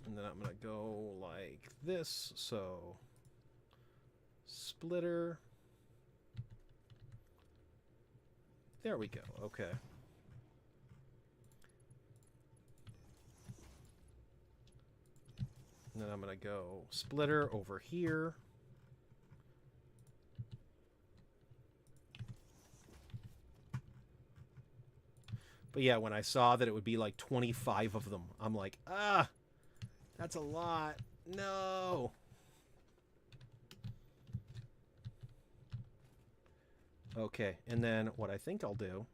And then I'm going to go like this. So splitter. There we go. Okay. And then I'm going to go splitter over here. But yeah, when I saw that it would be like 25 of them, I'm like, ah, that's a lot. No. Okay, and then what I think I'll do...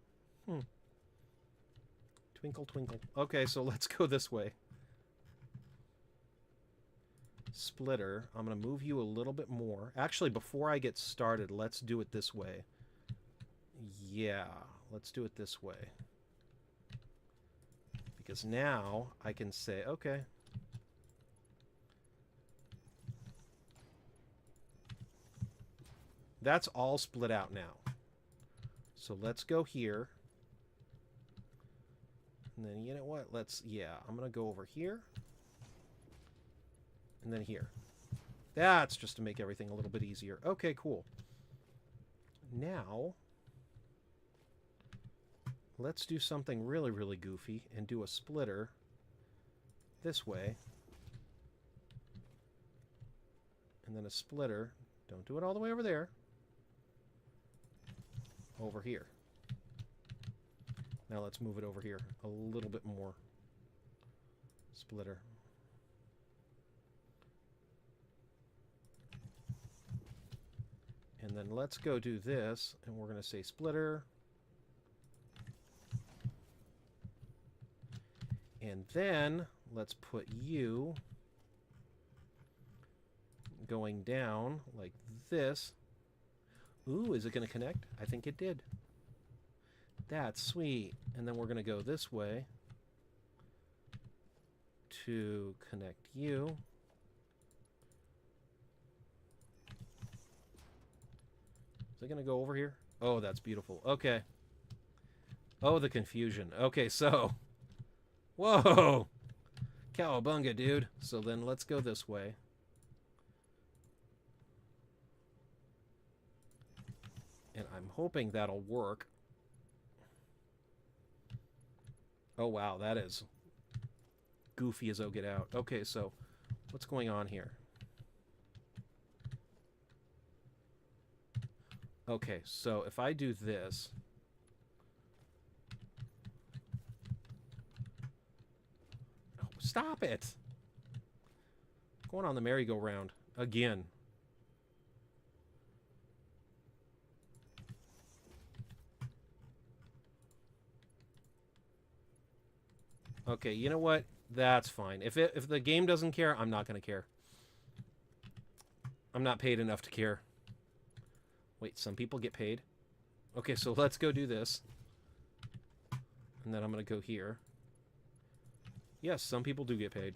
Twinkle, twinkle. Okay, so let's go this way. Splitter. I'm going to move you a little bit more. Actually, before I get started, let's do it this way. Yeah, let's do it this way. Because now I can say, okay. That's all split out now. So let's go here. And then, you know what? I'm going to go over here. And then here. That's just to make everything a little bit easier. Okay, cool. Now, let's do something really, really goofy and do a splitter this way. And then a splitter. Don't do it all the way over there. Over here. Now let's move it over here a little bit more. Splitter. And then let's go do this, and we're going to say splitter. And then let's put you going down like this. Ooh, is it going to connect? I think it did. That's sweet. And then we're going to go this way. to connect you. Is it going to go over here? Oh, that's beautiful. Okay. Oh, the confusion. Okay, so... Whoa! Cowabunga, dude. So then let's go this way. And I'm hoping that'll work. Oh, wow, that is goofy as oh get out. Okay, so what's going on here? Okay, so if I do this... Oh, stop it! Going on the merry-go-round again. Okay, you know what? That's fine. If the game doesn't care, I'm not going to care. I'm not paid enough to care. Wait, some people get paid? Okay, so let's go do this. And then I'm going to go here. Yes, some people do get paid.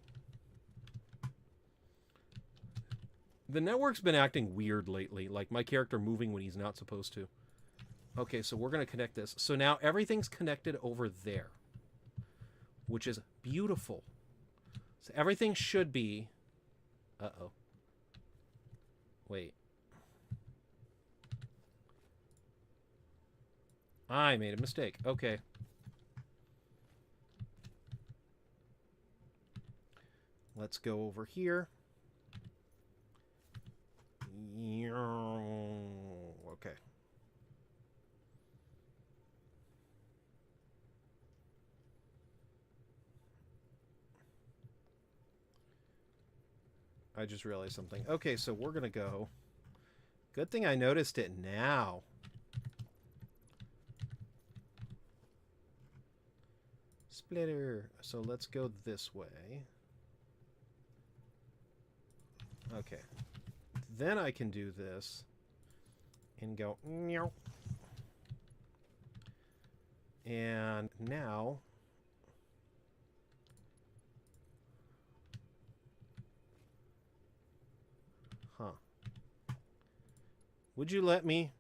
The network's been acting weird lately. Like my character moving when he's not supposed to. Okay, so we're going to connect this. So now everything's connected over there. Which is beautiful. So everything should be... Uh-oh. Wait. I made a mistake. Okay. Let's go over here. Okay. I just realized something. Okay, so we're going to go. Good thing I noticed it now. Splitter. So let's go this way. Okay. Then I can do this and go meow. And now would you let me?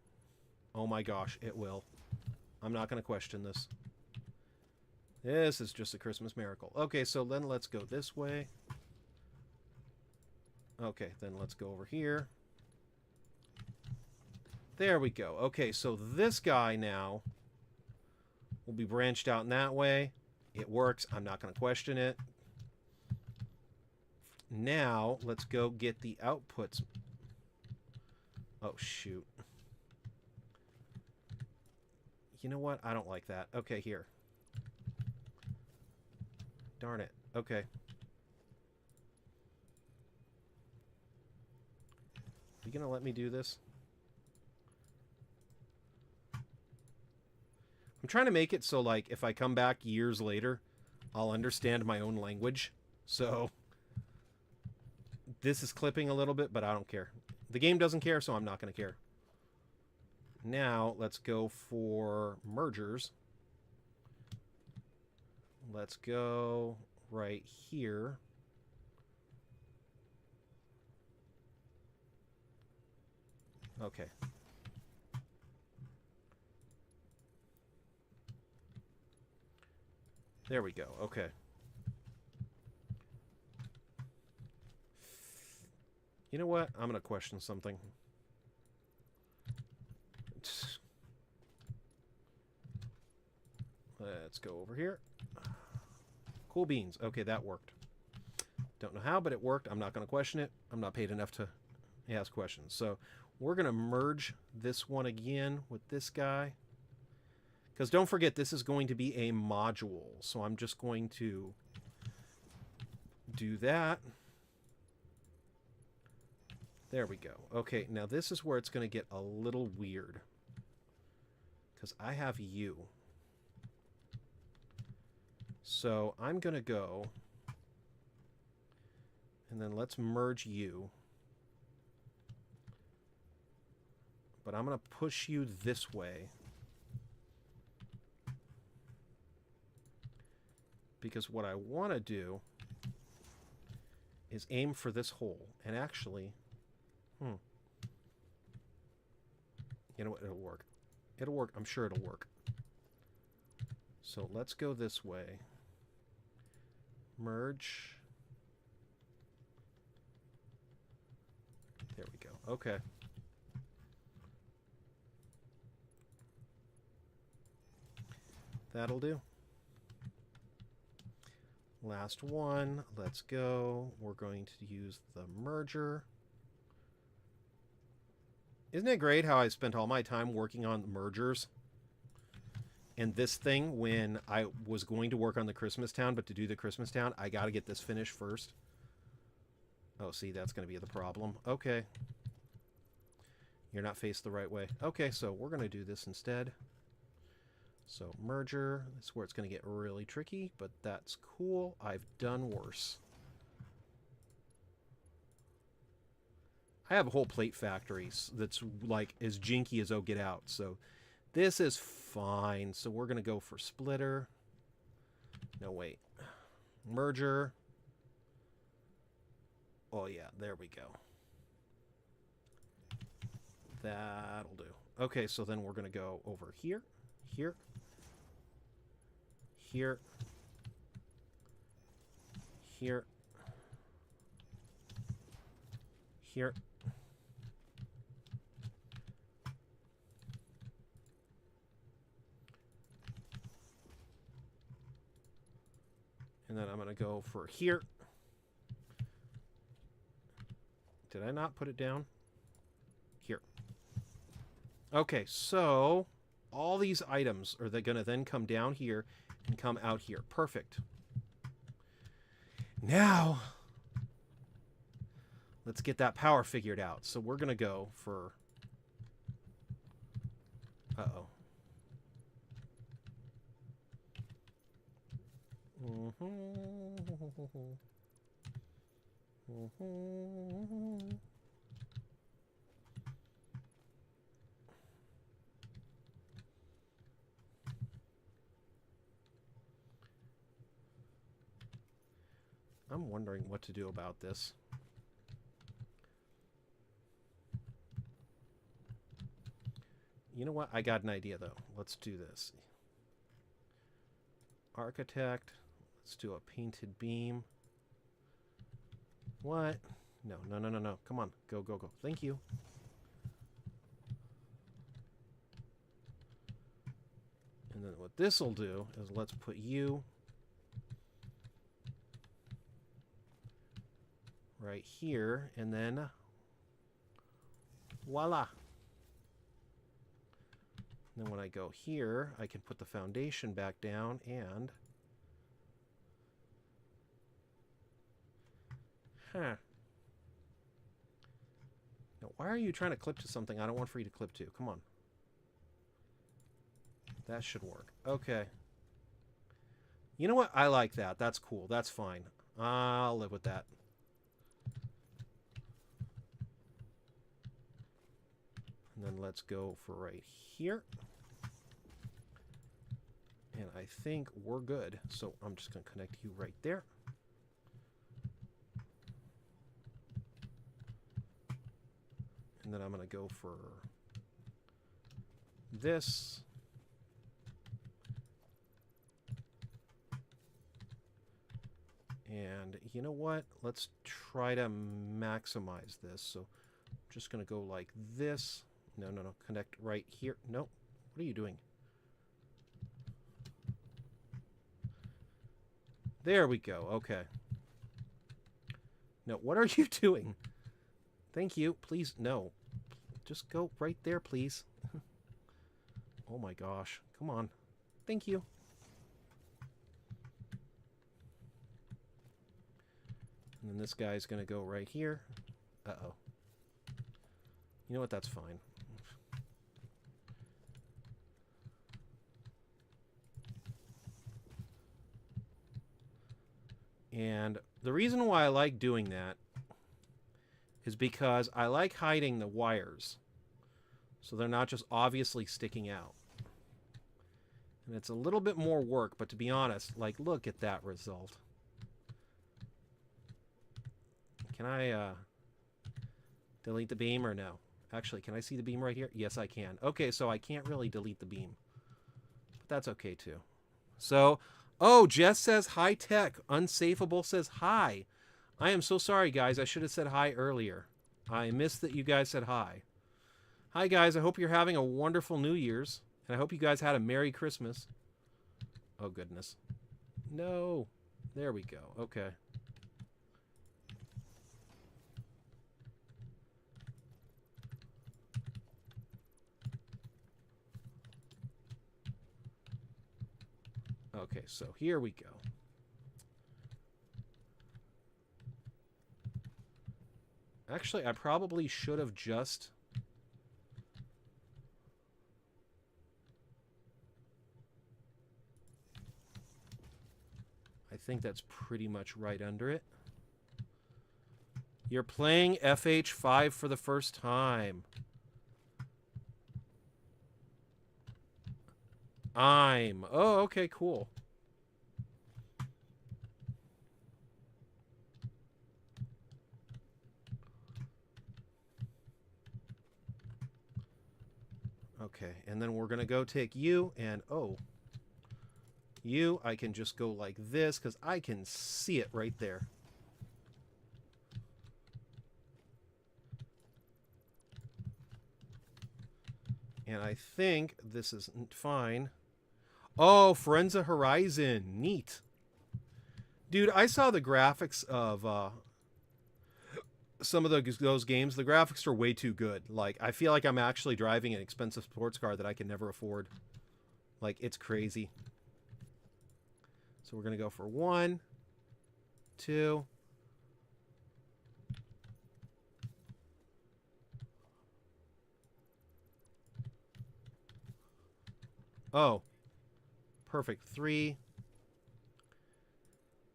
Oh my gosh, it will. I'm not going to question this. This is just a Christmas miracle. Okay, so then let's go this way. Okay, then let's go over here. There we go. Okay, so this guy now will be branched out in that way. It works. I'm not going to question it. Now, let's go get the outputs. Oh, shoot. You know what? I don't like that. Okay, here. Darn it. Okay. You gonna let me do this? I'm trying to make it so, like, if I come back years later, I'll understand my own language. So, this is clipping a little bit, but I don't care. The game doesn't care, so I'm not going to care. Now, let's go for mergers. Let's go right here. Okay. There we go. Okay. You know what? I'm going to question something. Let's go over here. Cool beans. Okay, that worked. Don't know how, but it worked. I'm not going to question it. I'm not paid enough to ask questions. So we're going to merge this one again with this guy. Because don't forget, this is going to be a module. So I'm just going to do that. There we go. Okay, now this is where it's going to get a little weird. Because I have you. So I'm going to go. And then let's merge you. But I'm going to push you this way. Because what I want to do is aim for this hole. And actually, you know what? It'll work. It'll work. I'm sure it'll work. So let's go this way. Merge. There we go. Okay. That'll do. Last one. Let's go. We're going to use the merger. Isn't it great how I spent all my time working on mergers? And this thing, when I was going to work on the Christmas Town, but to do the Christmas Town, I got to get this finished first. Oh, see, that's going to be the problem. Okay. You're not faced the right way. Okay, so we're going to do this instead. So merger, that's where it's going to get really tricky, but that's cool. I've done worse. I have a whole plate factory that's like as jinky as oh get out. So this is fine. So we're going to go for splitter. No, wait. Merger. Oh, yeah, there we go. That'll do. Okay, so then we're going to go over here, here, here, here, here. And then I'm going to go for here. Did I not put it down? Here. Okay, so all these items are going to then come down here and come out here. Perfect. Now, let's get that power figured out. So we're going to go for... Uh-oh. I'm wondering what to do about this. You know what? I got an idea, though. Let's do this. Architect. Let's do a painted beam. What? No, no, no, no, no. Come on. Go, go, go. Thank you. And then what this will do is let's put you right here, and then voila. And then when I go here, I can put the foundation back down and... Huh. Now, why are you trying to clip to something I don't want for you to clip to? Come on. That should work. Okay. You know what? I like that. That's cool. That's fine. I'll live with that. And then let's go for right here. And I think we're good. So I'm just going to connect you right there. And then I'm going to go for this. And you know what? Let's try to maximize this. So I'm just going to go like this. No, no, no. Connect right here. No. What are you doing? There we go. Okay. No, what are you doing? Thank you. Please, no. Just go right there, please. Oh my gosh. Come on. Thank you. And then this guy's going to go right here. Uh-oh. You know what? That's fine. And the reason why I like doing that is because I like hiding the wires so they're not just obviously sticking out. And it's a little bit more work, but to be honest, like, look at that result. can I delete the beam or no? Actually, can I see the beam right here? Yes, I can. Okay, so I can't really delete the beam. But that's okay, too. So, oh, Jess says high tech. Unsafeable says hi. I am so sorry, guys. I should have said hi earlier. I missed that you guys said hi. Hi, guys. I hope you're having a wonderful New Year's. And I hope you guys had a Merry Christmas. Oh, goodness. No. There we go. Okay. Okay, so here we go. Actually, I probably should have just... I think that's pretty much right under it. You're playing FH5 for the first time. Oh, okay, cool. Okay, and then we're going to go take you, and oh, you, I can just go like this, because I can see it right there. And I think this is fine. Oh, Forenza Horizon. Neat. Dude, I saw the graphics of some of those games. The graphics are way too good. Like, I feel like I'm actually driving an expensive sports car that I can never afford. Like, it's crazy. So we're going to go for 1, 2. Oh. Perfect. 3.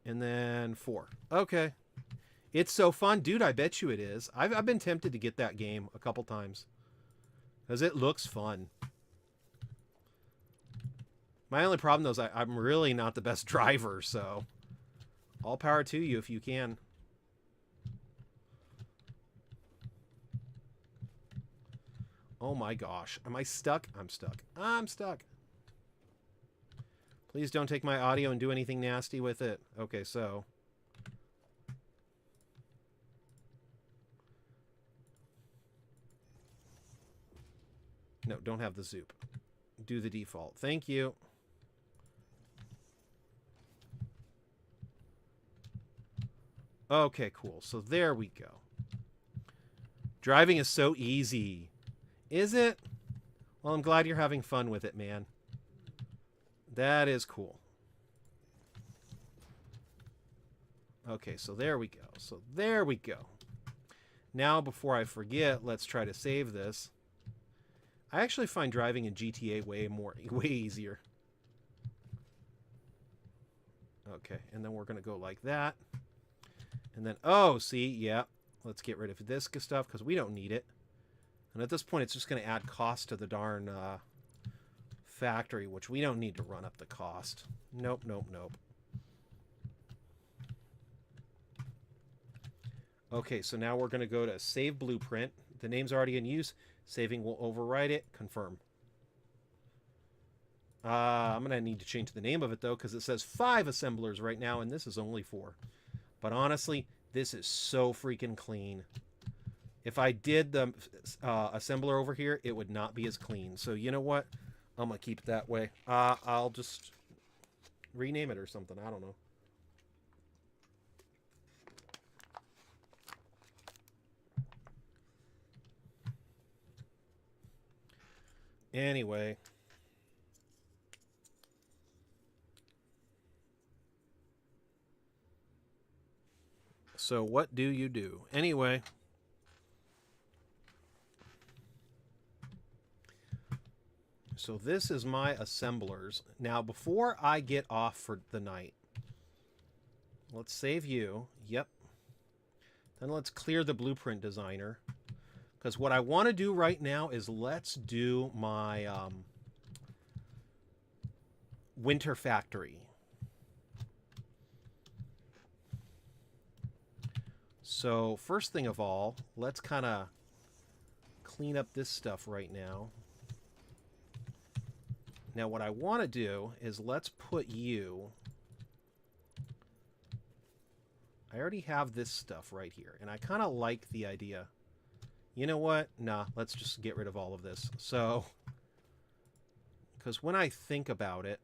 And then 4. Okay. It's so fun. Dude, I bet you it is. I've been tempted to get that game a couple times. Because it looks fun. My only problem, though, is I'm really not the best driver, so... all power to you if you can. Oh my gosh. Am I stuck? I'm stuck. I'm stuck. Please don't take my audio and do anything nasty with it. Okay, so... no, don't have the zoop. Do the default. Thank you. Okay, cool. So there we go. Driving is so easy. Is it? Well, I'm glad you're having fun with it, man. That is cool. Okay, so there we go. So there we go. Now, before I forget, let's try to save this. I actually find driving in GTA way easier. Okay, and then we're going to go like that. And then, oh, see, yeah. Let's get rid of this stuff because we don't need it. And at this point, it's just going to add cost to the darn factory, which we don't need to run up the cost. Nope, nope, nope. Okay, so now we're going to go to Save Blueprint. The name's already in use. Saving will overwrite it. Confirm. I'm going to need to change the name of it, though, because it says 5 assemblers right now, and this is only 4. But honestly, this is so freaking clean. If I did the assembler over here, it would not be as clean. So you know what? I'm going to keep it that way. I'll just rename it or something. I don't know. Anyway. So what do you do? Anyway. So this is my assemblers. Now, before I get off for the night, let's save you. Yep. Then let's clear the blueprint designer. Because what I want to do right now is let's do my winter factory. So first thing of all, let's kind of clean up this stuff right now. Now what I want to do is let's put you... I already have this stuff right here, and I kind of like the idea. You know what? Nah, let's just get rid of all of this. So, because when I think about it,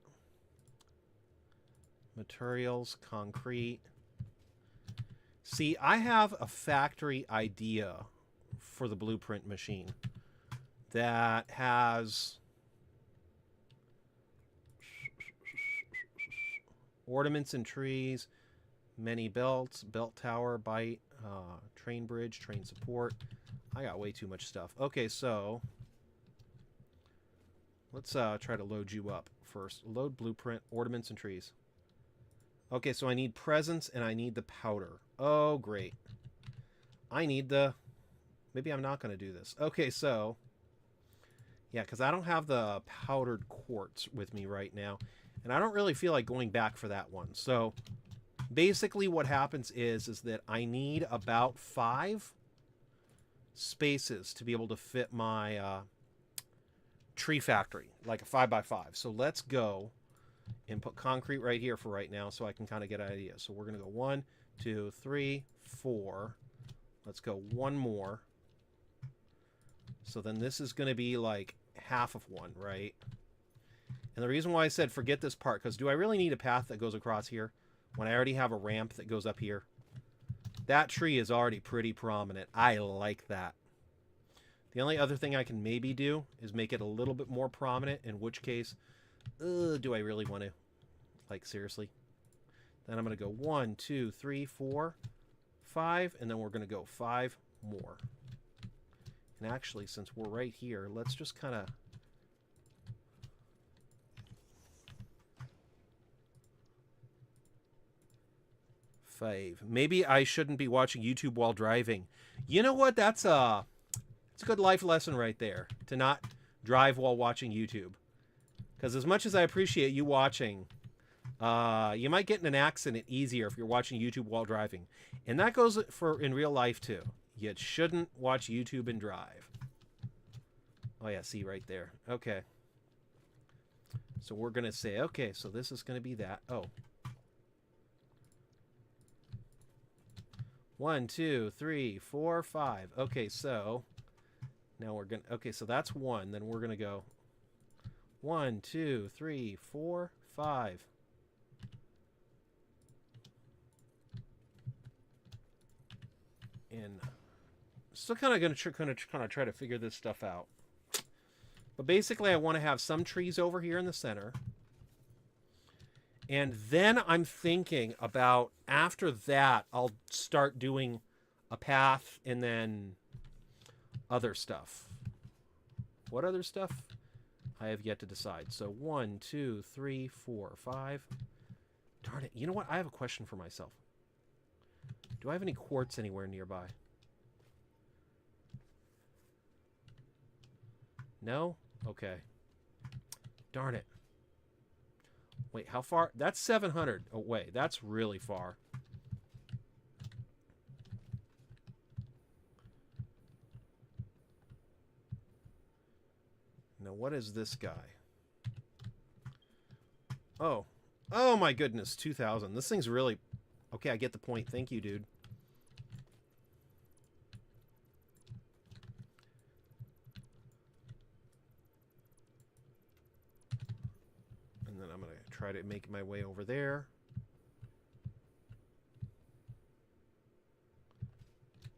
materials, concrete. See, I have a factory idea for the blueprint machine that has ornaments and trees, many belts, belt tower, bite, train bridge, train support. I got way too much stuff. Okay, so let's try to load you up first. Load blueprint, ornaments and trees. Okay, so I need presents and I need the powder. Oh, great. I need the... Maybe I'm not going to do this. Okay, so... Yeah, because I don't have the powdered quartz with me right now. And I don't really feel like going back for that one. So, basically what happens is that I need about 5 spaces to be able to fit my tree factory. Like a 5x5. So, let's go and put concrete right here for right now so I can kind of get an idea. So, we're going to go 1, 2, 3, 4. Let's go one more. So then this is going to be like half of one, right? And the reason why I said forget this part, because do I really need a path that goes across here when I already have a ramp that goes up here? That tree is already pretty prominent. I like that. The only other thing I can maybe do is make it a little bit more prominent, in which case, do I really want to? Like, seriously? Then I'm going to go 1, 2, 3, 4, 5, and then we're going to go 5 more. And actually, since we're right here, let's just kind of... Maybe I shouldn't be watching YouTube while driving. You know what? It's a good life lesson right there. To not drive while watching YouTube. Because as much as I appreciate you watching, you might get in an accident easier if you're watching YouTube while driving. And that goes for in real life too. You shouldn't watch YouTube and drive. Oh yeah, see right there. Okay. So we're going to say, okay, so this is going to be that. Oh. 1, 2, 3, 4, 5. Okay, so now we're going to... Okay, so that's 1. Then we're going to go 1, 2, 3, 4, 5. And still kind of going to try to figure this stuff out. But basically, I want to have some trees over here in the center. And then I'm thinking about, after that, I'll start doing a path and then other stuff. What other stuff? I have yet to decide. So 1, 2, 3, 4, 5. Darn it. You know what? I have a question for myself. Do I have any quartz anywhere nearby? No? Okay. Darn it. Wait, how far? That's 700 away. That's really far. Now, what is this guy? Oh. Oh, my goodness. 2,000. This thing's really... Okay, I get the point. Thank you, dude. And then I'm going to try to make my way over there.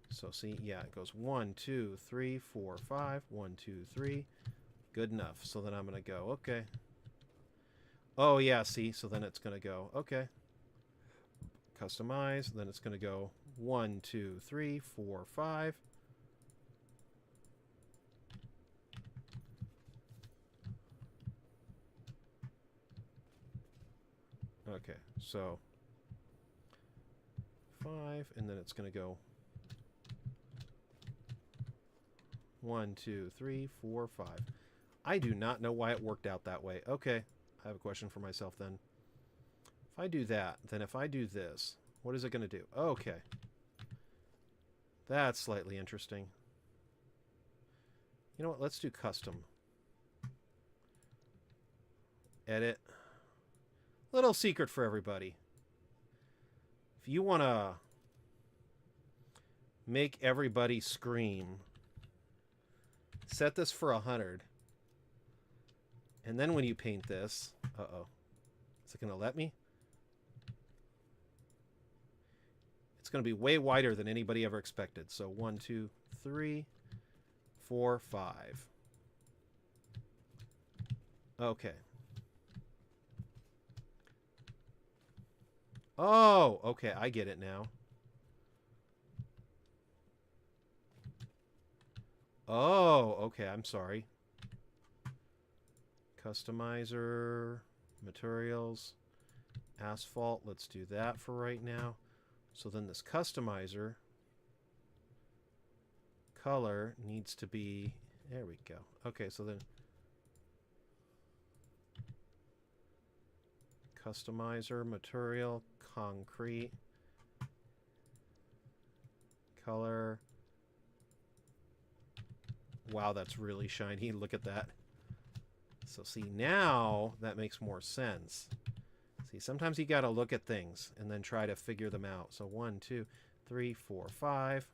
So, see, yeah, it goes 1, 2, 3, 4, 5. 1, 2, 3. Good enough. So then I'm going to go, okay. Oh, yeah, see, so then it's going to go, okay. Customize, then it's going to go 1, 2, 3, 4, 5. Okay, so 5, and then it's going to go 1, 2, 3, 4, 5. I do not know why it worked out that way. Okay, I have a question for myself then. If I do that, then if I do this, what is it going to do? Okay. That's slightly interesting. You know what? Let's do custom. Edit. Little secret for everybody. If you want to make everybody scream, set this for 100. And then when you paint this... Uh-oh. Is it going to let me? It's going to be way wider than anybody ever expected. So 1, 2, 3, 4, 5. Okay. Oh, okay. I get it now. Oh, okay. I'm sorry. Customizer, materials, asphalt. Let's do that for right now. So then this customizer color needs to be... There we go. Okay, so then... Customizer, material, concrete, color. Wow, that's really shiny. Look at that. So see, now that makes more sense. See, sometimes you got to look at things and then try to figure them out. So 1, 2, 3, 4, 5.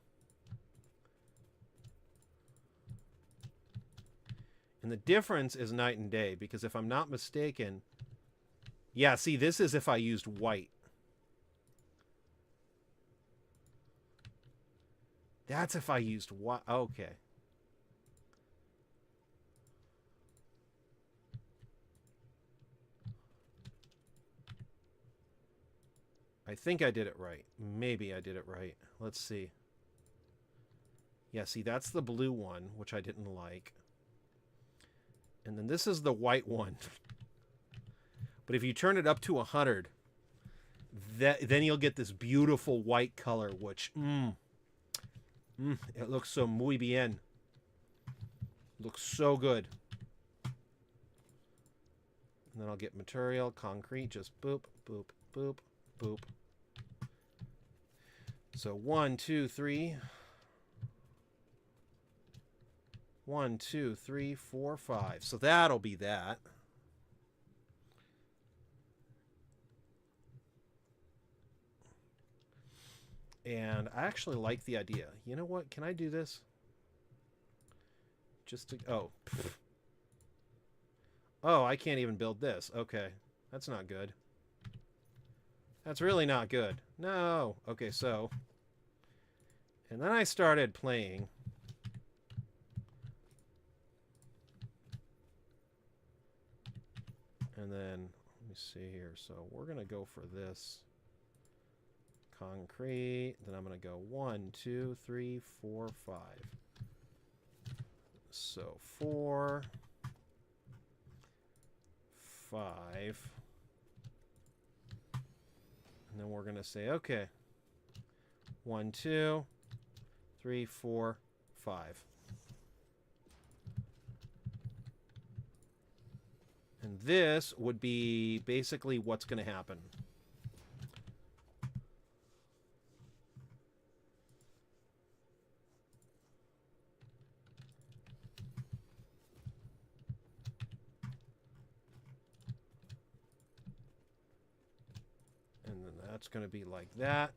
And the difference is night and day, because if I'm not mistaken... Yeah, see, this is if I used white. That's if I used white. Okay. I think I did it right. Maybe I did it right. Let's see. Yeah, see, that's the blue one, which I didn't like. And then this is the white one. But if you turn it up to 100, then you'll get this beautiful white color, which, it looks so muy bien. Looks so good. And then I'll get material, concrete, just boop, boop, boop, boop. So 1, 2, 3. 1, 2, 3, 4, 5. So that'll be that. And I actually like the idea. You know what? Can I do this? Just to... Oh. Oh, I can't even build this. Okay. That's not good. That's really not good. No. Okay, so... And then I started playing. And then, let me see here. So we're going to go for this. Concrete. Then I'm going to go 1, 2, 3, 4, 5. So 4, 5. And then we're going to say, okay. 1, 2, 3, 4, 5. And this would be basically what's going to happen. And then that's going to be like that.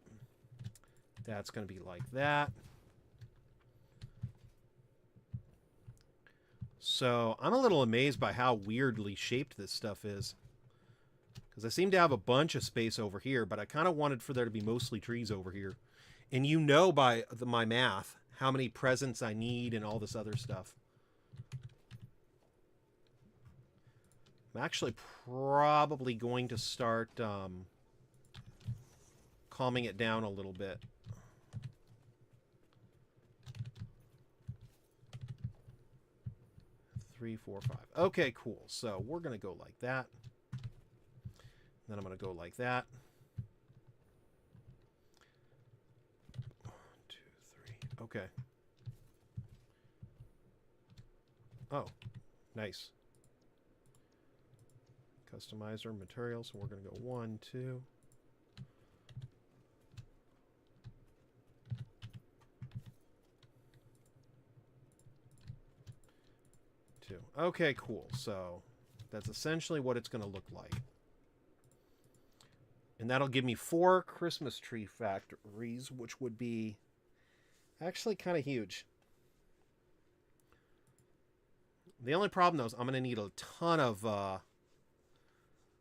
That's going to be like that. So I'm a little amazed by how weirdly shaped this stuff is. Because I seem to have a bunch of space over here, but I kind of wanted for there to be mostly trees over here. And you know by my math how many presents I need and all this other stuff. I'm actually probably going to start calming it down a little bit. Three, 4, 5. Okay, cool. So we're going to go like that. Then I'm going to go like that. 1, 2, 3. Okay. Oh, nice. Customizer, materials. So we're going to go 1, 2. to. Okay, cool. So that's essentially what it's going to look like. And that'll give me 4 Christmas tree factories, which would be actually kind of huge. The only problem, though, is I'm going to need a ton of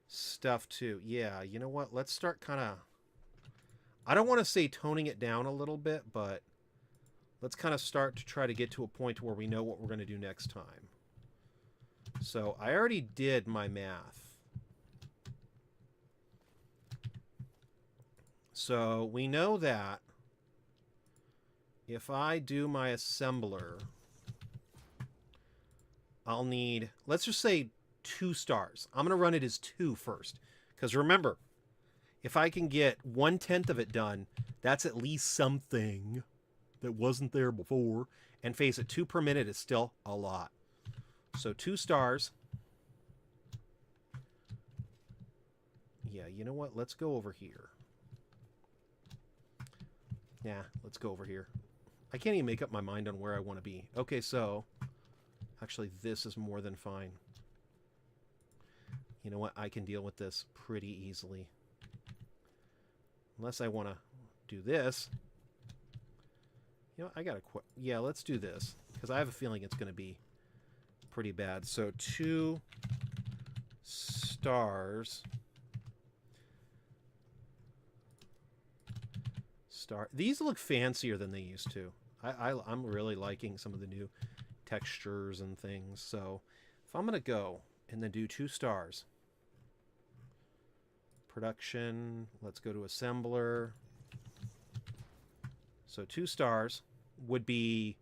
stuff, too. Yeah, you know what? Let's start kind of... I don't want to say toning it down a little bit, but let's kind of start to try to get to a point where we know what we're going to do next time. So I already did my math. So we know that if I do my assembler, I'll need, let's just say 2 stars. I'm going to run it as 2 first. Because remember, if I can get 1/10 of it done, that's at least something that wasn't there before. And face it, 2 per minute is still a lot. So 2 stars. Yeah, you know what? Let's go over here. Yeah, let's go over here. I can't even make up my mind on where I want to be. Okay, so actually this is more than fine. You know what? I can deal with this pretty easily. Unless I want to do this. You know, I got to quit. Yeah, let's do this. Because I have a feeling it's going to be pretty bad. So 2 stars. These look fancier than they used to. I'm really liking some of the new textures and things. So if I'm going to go and then do 2 stars. Production. Let's go to assembler. So 2 stars would be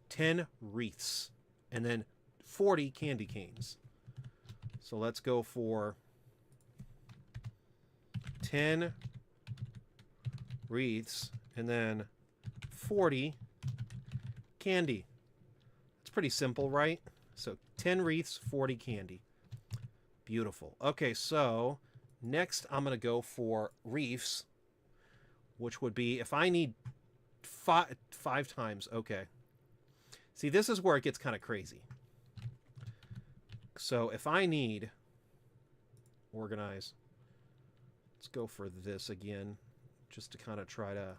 10 wreaths. And then 40 candy canes. So let's go for 10 wreaths and then 40 candy. It's pretty simple, right? So 10 wreaths, 40 candy. Beautiful. Okay, so next I'm going to go for wreaths, which would be, if I need 5 times, okay. See, this is where it gets kind of crazy. So if I need, organize, let's go for this again, just to kind of try to...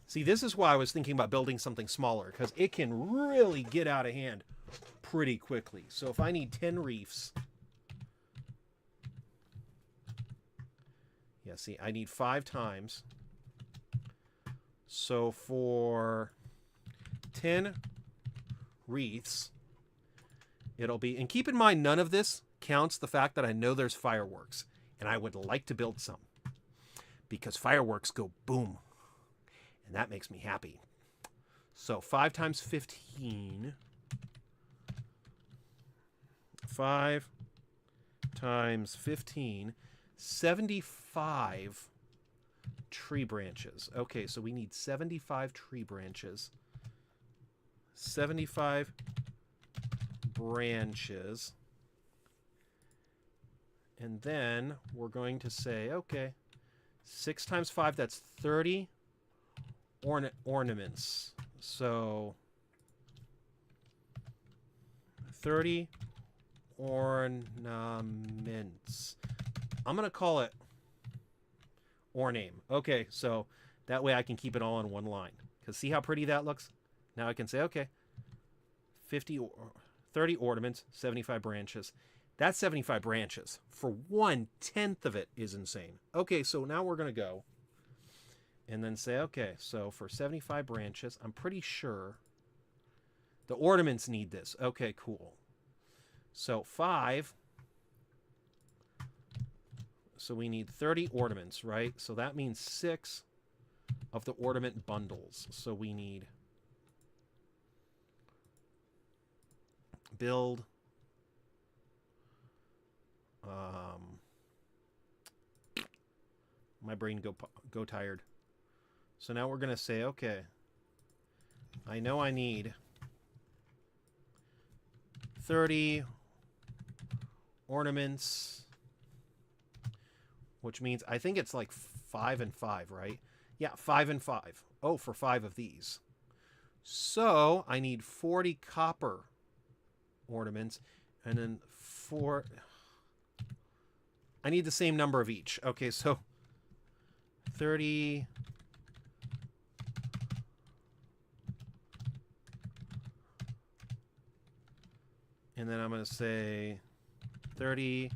See, this is why I was thinking about building something smaller, because it can really get out of hand pretty quickly. So if I need 10 reefs... Yeah, see, I need 5 times. So for 10 wreaths, it'll be... And keep in mind, none of this counts the fact that I know there's fireworks, and I would like to build some. Because fireworks go boom. And that makes me happy. So 5 times 15. 5 times 15. 75 tree branches. Okay, so we need 75 tree branches. 75 branches. And then we're going to say, okay, 6 times 5, that's 30 ornaments. So 30 ornaments. I'm going to call it orname. Okay, so that way I can keep it all in one line. Because see how pretty that looks? Now I can say, okay, 30 ornaments, 75 branches. That's 75 branches. For 1/10 of it is insane. Okay, so now we're going to go and then say, okay, so for 75 branches, I'm pretty sure the ornaments need this. Okay, cool. So 5. So we need 30 ornaments, right? So that means 6 of the ornament bundles. So we need build... my brain go tired. So now we're going to say, okay, I know I need 30 ornaments, which means I think it's like 5 and 5, right? Yeah, 5 and 5. Oh, for 5 of these. So I need 40 copper ornaments, and then 4. I need the same number of each. Okay, so 30. And then I'm going to say 30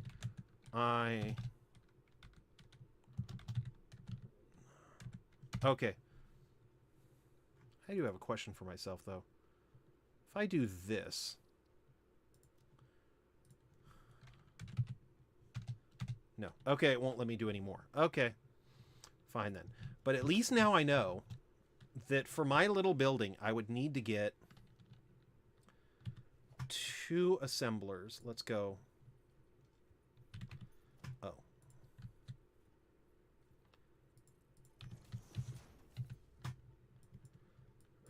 Okay. I do have a question for myself, though. If I do this... No. Okay, it won't let me do any more. Okay. Fine, then. But at least now I know that for my little building, I would need to get 2 assemblers. Let's go. Oh.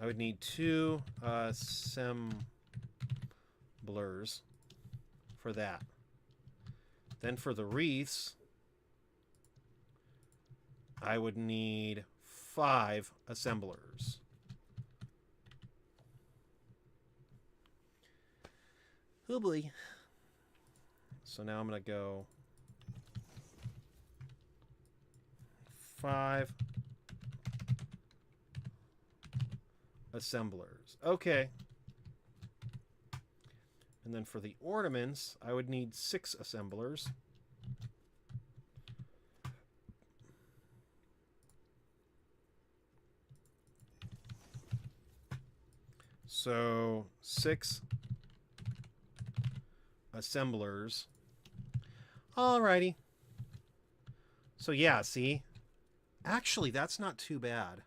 I would need 2 assemblers for that. Then for the wreaths, I would need 5 assemblers. Oh boy. So now I'm going to go 5 assemblers. Okay. And then for the ornaments, I would need 6 assemblers. So 6 assemblers. Alrighty. So yeah, see? Actually, that's not too bad.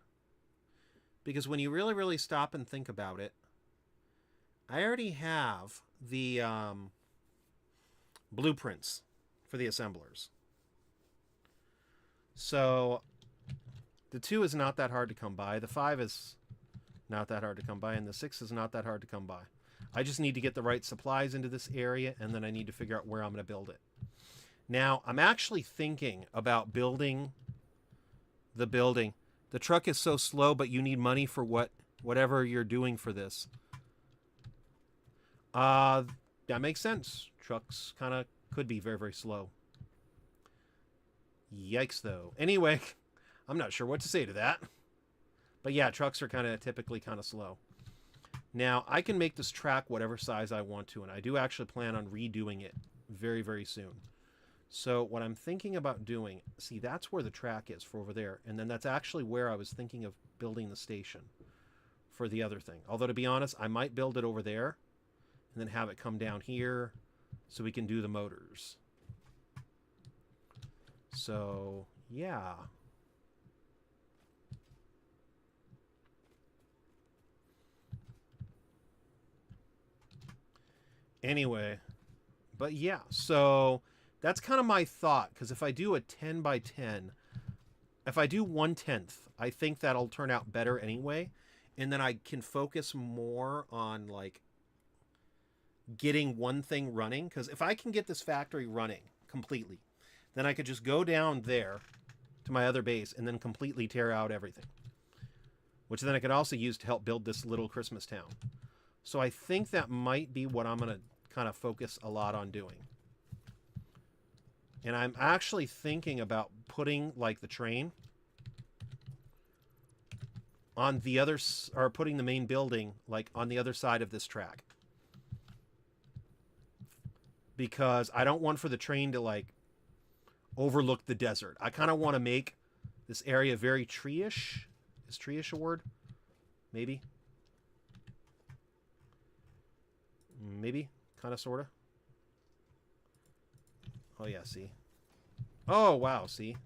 Because when you really, really stop and think about it, I already have the blueprints for the assemblers. So the 2 is not that hard to come by. The 5 is not that hard to come by. And the 6 is not that hard to come by. I just need to get the right supplies into this area, and then I need to figure out where I'm going to build it. Now, I'm actually thinking about building the building. The truck is so slow, but you need money for whatever you're doing for this. That makes sense. Trucks kind of could be very, very slow. Yikes, though. Anyway, I'm not sure what to say to that. But yeah, trucks are typically kind of slow. Now, I can make this track whatever size I want to, and I do actually plan on redoing it very, very soon. So what I'm thinking about doing, see, that's where the track is for over there, and then that's actually where I was thinking of building the station for the other thing. Although, to be honest, I might build it over there and then have it come down here so we can do the motors. So, yeah. Anyway, but yeah, so that's kind of my thought, because if I do a 10 by 10, if I do 1/10, I think that'll turn out better anyway, and then I can focus more on, like, getting one thing running, because if I can get this factory running completely, then I could just go down there to my other base and then completely tear out everything, which then I could also use to help build this little Christmas town. So I think that might be what I'm going to kind of focus a lot on doing. And I'm actually thinking about putting, like, the train on the other, or putting the main building, like, on the other side of this track. Because I don't want for the train to, like, overlook the desert. I kind of want to make this area very tree-ish. Is tree-ish a word? Maybe. Maybe. Kind of, sort of. Oh, yeah, see. Oh, wow, see.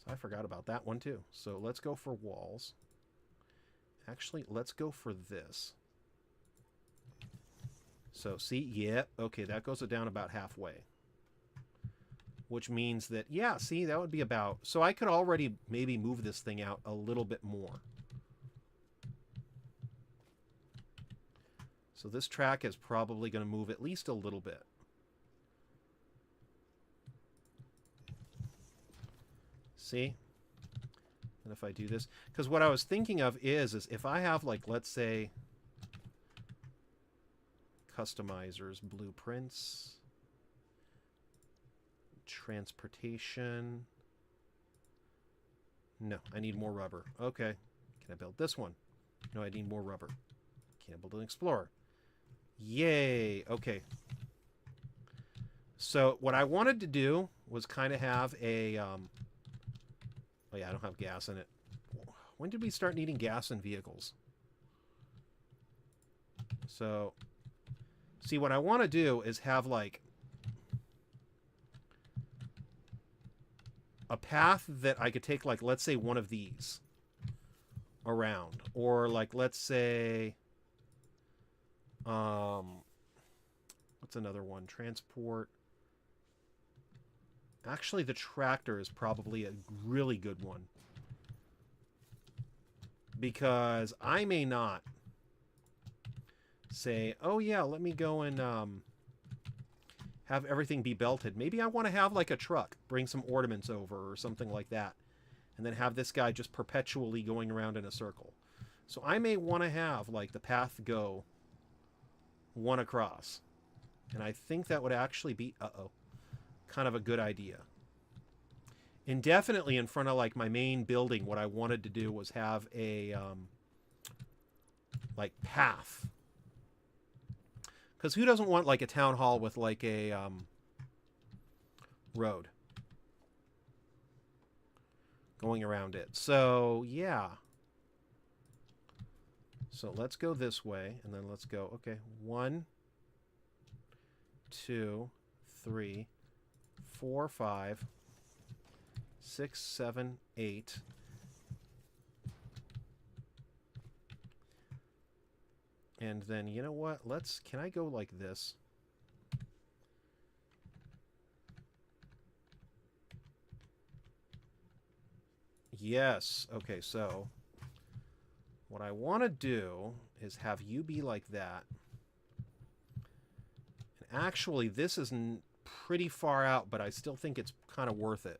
So I forgot about that one, too. So let's go for walls. Actually, let's go for this. So, see? Yeah. Okay, that goes down about halfway. Which means that, yeah, see, that would be about... So I could already maybe move this thing out a little bit more. So this track is probably going to move at least a little bit. See? And if I do this... Because what I was thinking of is if I have, like, let's say... customizers, blueprints, transportation. No, I need more rubber. Okay. Can I build this one? No, I need more rubber. Can't build an explorer. Yay. Okay. So what I wanted to do was kind of have a... oh yeah, I don't have gas in it. When did we start needing gas in vehicles? So, see, what I want to do is have, like, a path that I could take, like, let's say one of these around. Or, like, let's say... what's another one? Transport. Actually, the tractor is probably a really good one. Because I may not say, oh yeah, let me go and have everything be belted. Maybe I want to have like a truck, bring some ornaments over or something like that. And then have this guy just perpetually going around in a circle. So I may want to have like the path go one across. And I think that would actually be, kind of a good idea. And definitely in front of like my main building, what I wanted to do was have a like path. Because who doesn't want like a town hall with like a road going around it? So yeah. So let's go this way, and then let's go, okay, 1, 2, 3, 4, 5, 6, 7, 8. And then, you know what? Can I go like this? Yes. Okay, so what I want to do is have you be like that. And actually, this is pretty far out, but I still think it's kind of worth it.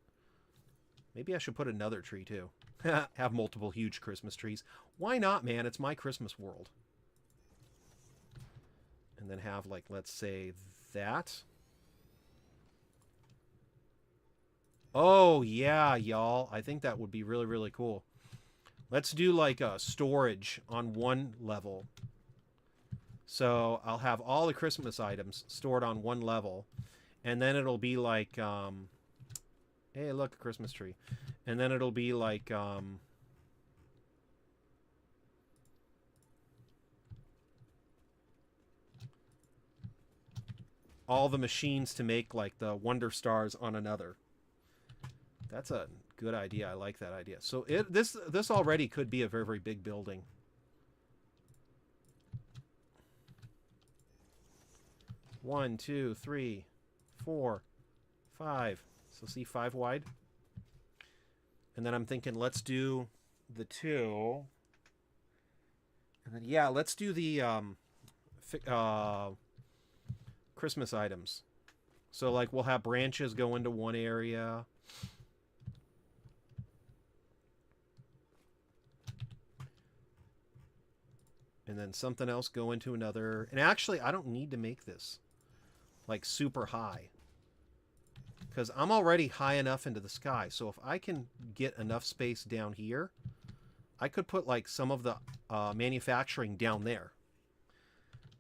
Maybe I should put another tree, too. Have multiple huge Christmas trees. Why not, man? It's my Christmas world. And then have, like, let's say that. Oh, yeah, y'all. I think that would be really, really cool. Let's do, like, a storage on one level. So I'll have all the Christmas items stored on one level. And then it'll be like... hey, look, a Christmas tree. And then it'll be like... all the machines to make like the Wonder Stars on another. That's a good idea. I like that idea. So this already could be a very, very big building. One, 2, 3, 4, 5. So see, 5 wide. And then I'm thinking, let's do the 2. And then, yeah, let's do the Christmas items. So, like, we'll have branches go into one area. And then something else go into another. And actually, I don't need to make this, like, super high. Because I'm already high enough into the sky. So if I can get enough space down here, I could put, like, some of the manufacturing down there.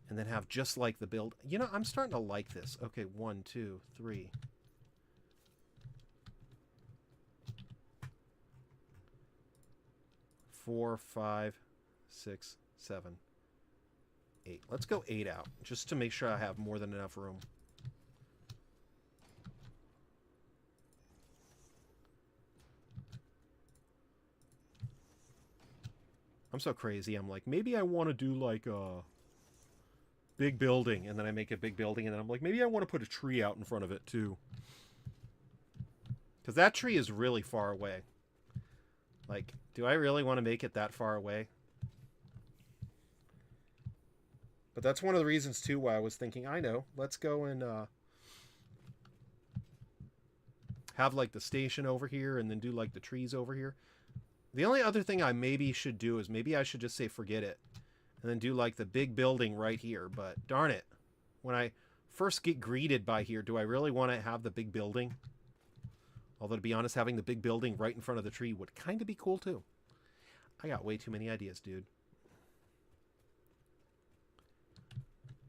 And then have just like the build. You know, I'm starting to like this. Okay, 1, 2, 3. 4, 5, 6, 7, 8. Let's go 8 out, just to make sure I have more than enough room. I'm so crazy. I'm like, maybe I want to do like a big building, and then I make a big building, and then I'm like, maybe I want to put a tree out in front of it too. Because that tree is really far away. Like, do I really want to make it that far away? But that's one of the reasons too why I was thinking, I know, let's go and have like the station over here, and then do like the trees over here. The only other thing I maybe should do is maybe I should just say forget it. And then do like the big building right here. But darn it. when I first get greeted by here, do I really want to have the big building? Although, to be honest, having the big building right in front of the tree would kind of be cool, too. I got way too many ideas, dude.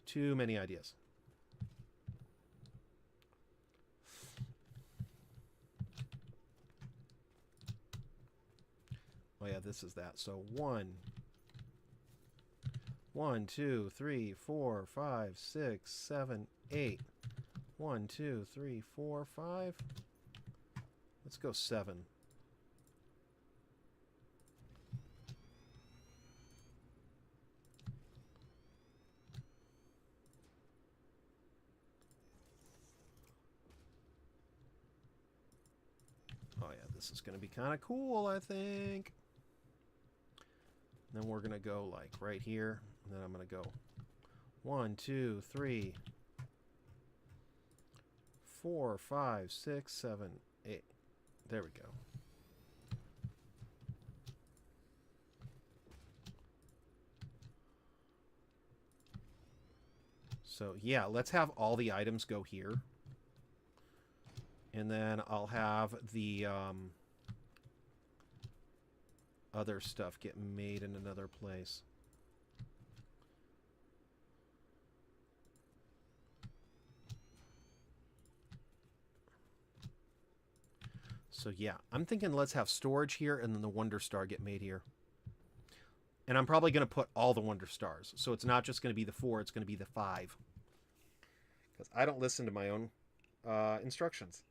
Too many ideas. Oh, yeah, this is that. So, 1, 2, 3, 4, 5, 6, 7, 8. 1, 2, 3, 4, 5. Let's go 7. Oh yeah, this is going to be kind of cool, I think. Then we're going to go like right here. And then I'm going to go 1, 2, 3, 4, 5, 6, 7, 8. There we go. So yeah, let's have all the items go here. And then I'll have the other stuff get made in another place. So yeah, I'm thinking let's have storage here and then the Wonder Star get made here. And I'm probably going to put all the Wonder Stars. So it's not just going to be the 4, it's going to be the 5. Because I don't listen to my own instructions.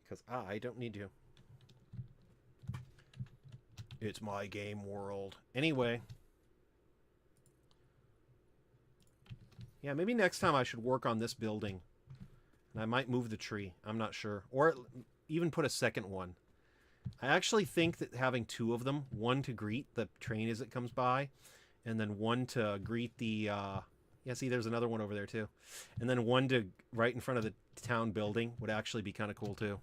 Because I don't need to. It's my game world. Anyway. Yeah, maybe next time I should work on this building. And I might move the tree. I'm not sure. Or even put a second one. I actually think that having 2 of them, one to greet the train as it comes by, and then one to greet the... yeah, see, there's another one over there, too. And then one to right in front of the town building would actually be kind of cool, too.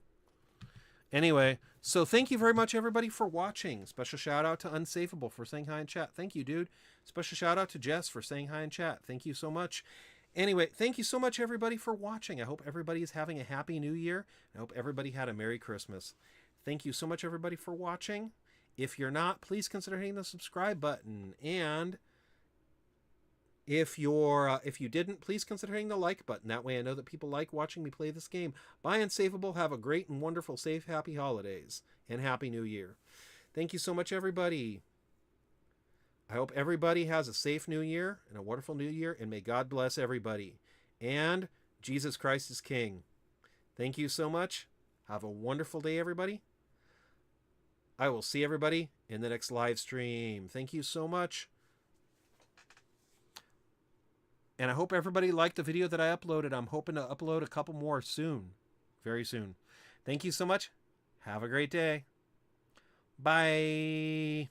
Anyway, so thank you very much, everybody, for watching. Special shout-out to Unsafable for saying hi in chat. Thank you, dude. Special shout-out to Jess for saying hi in chat. Thank you so much. Anyway, thank you so much, everybody, for watching. I hope everybody is having a happy new year. I hope everybody had a Merry Christmas. Thank you so much, everybody, for watching. If you're not, please consider hitting the subscribe button. And if you didn't, please consider hitting the like button. That way I know that people like watching me play this game. Bye, Unsafable. Have a great and wonderful, safe, happy holidays. And Happy New Year. Thank you so much, everybody. I hope everybody has a safe new year and a wonderful new year. And may God bless everybody. And Jesus Christ is King. Thank you so much. Have a wonderful day, everybody. I will see everybody in the next live stream. Thank you so much. And I hope everybody liked the video that I uploaded. I'm hoping to upload a couple more soon. Very soon. Thank you so much. Have a great day. Bye.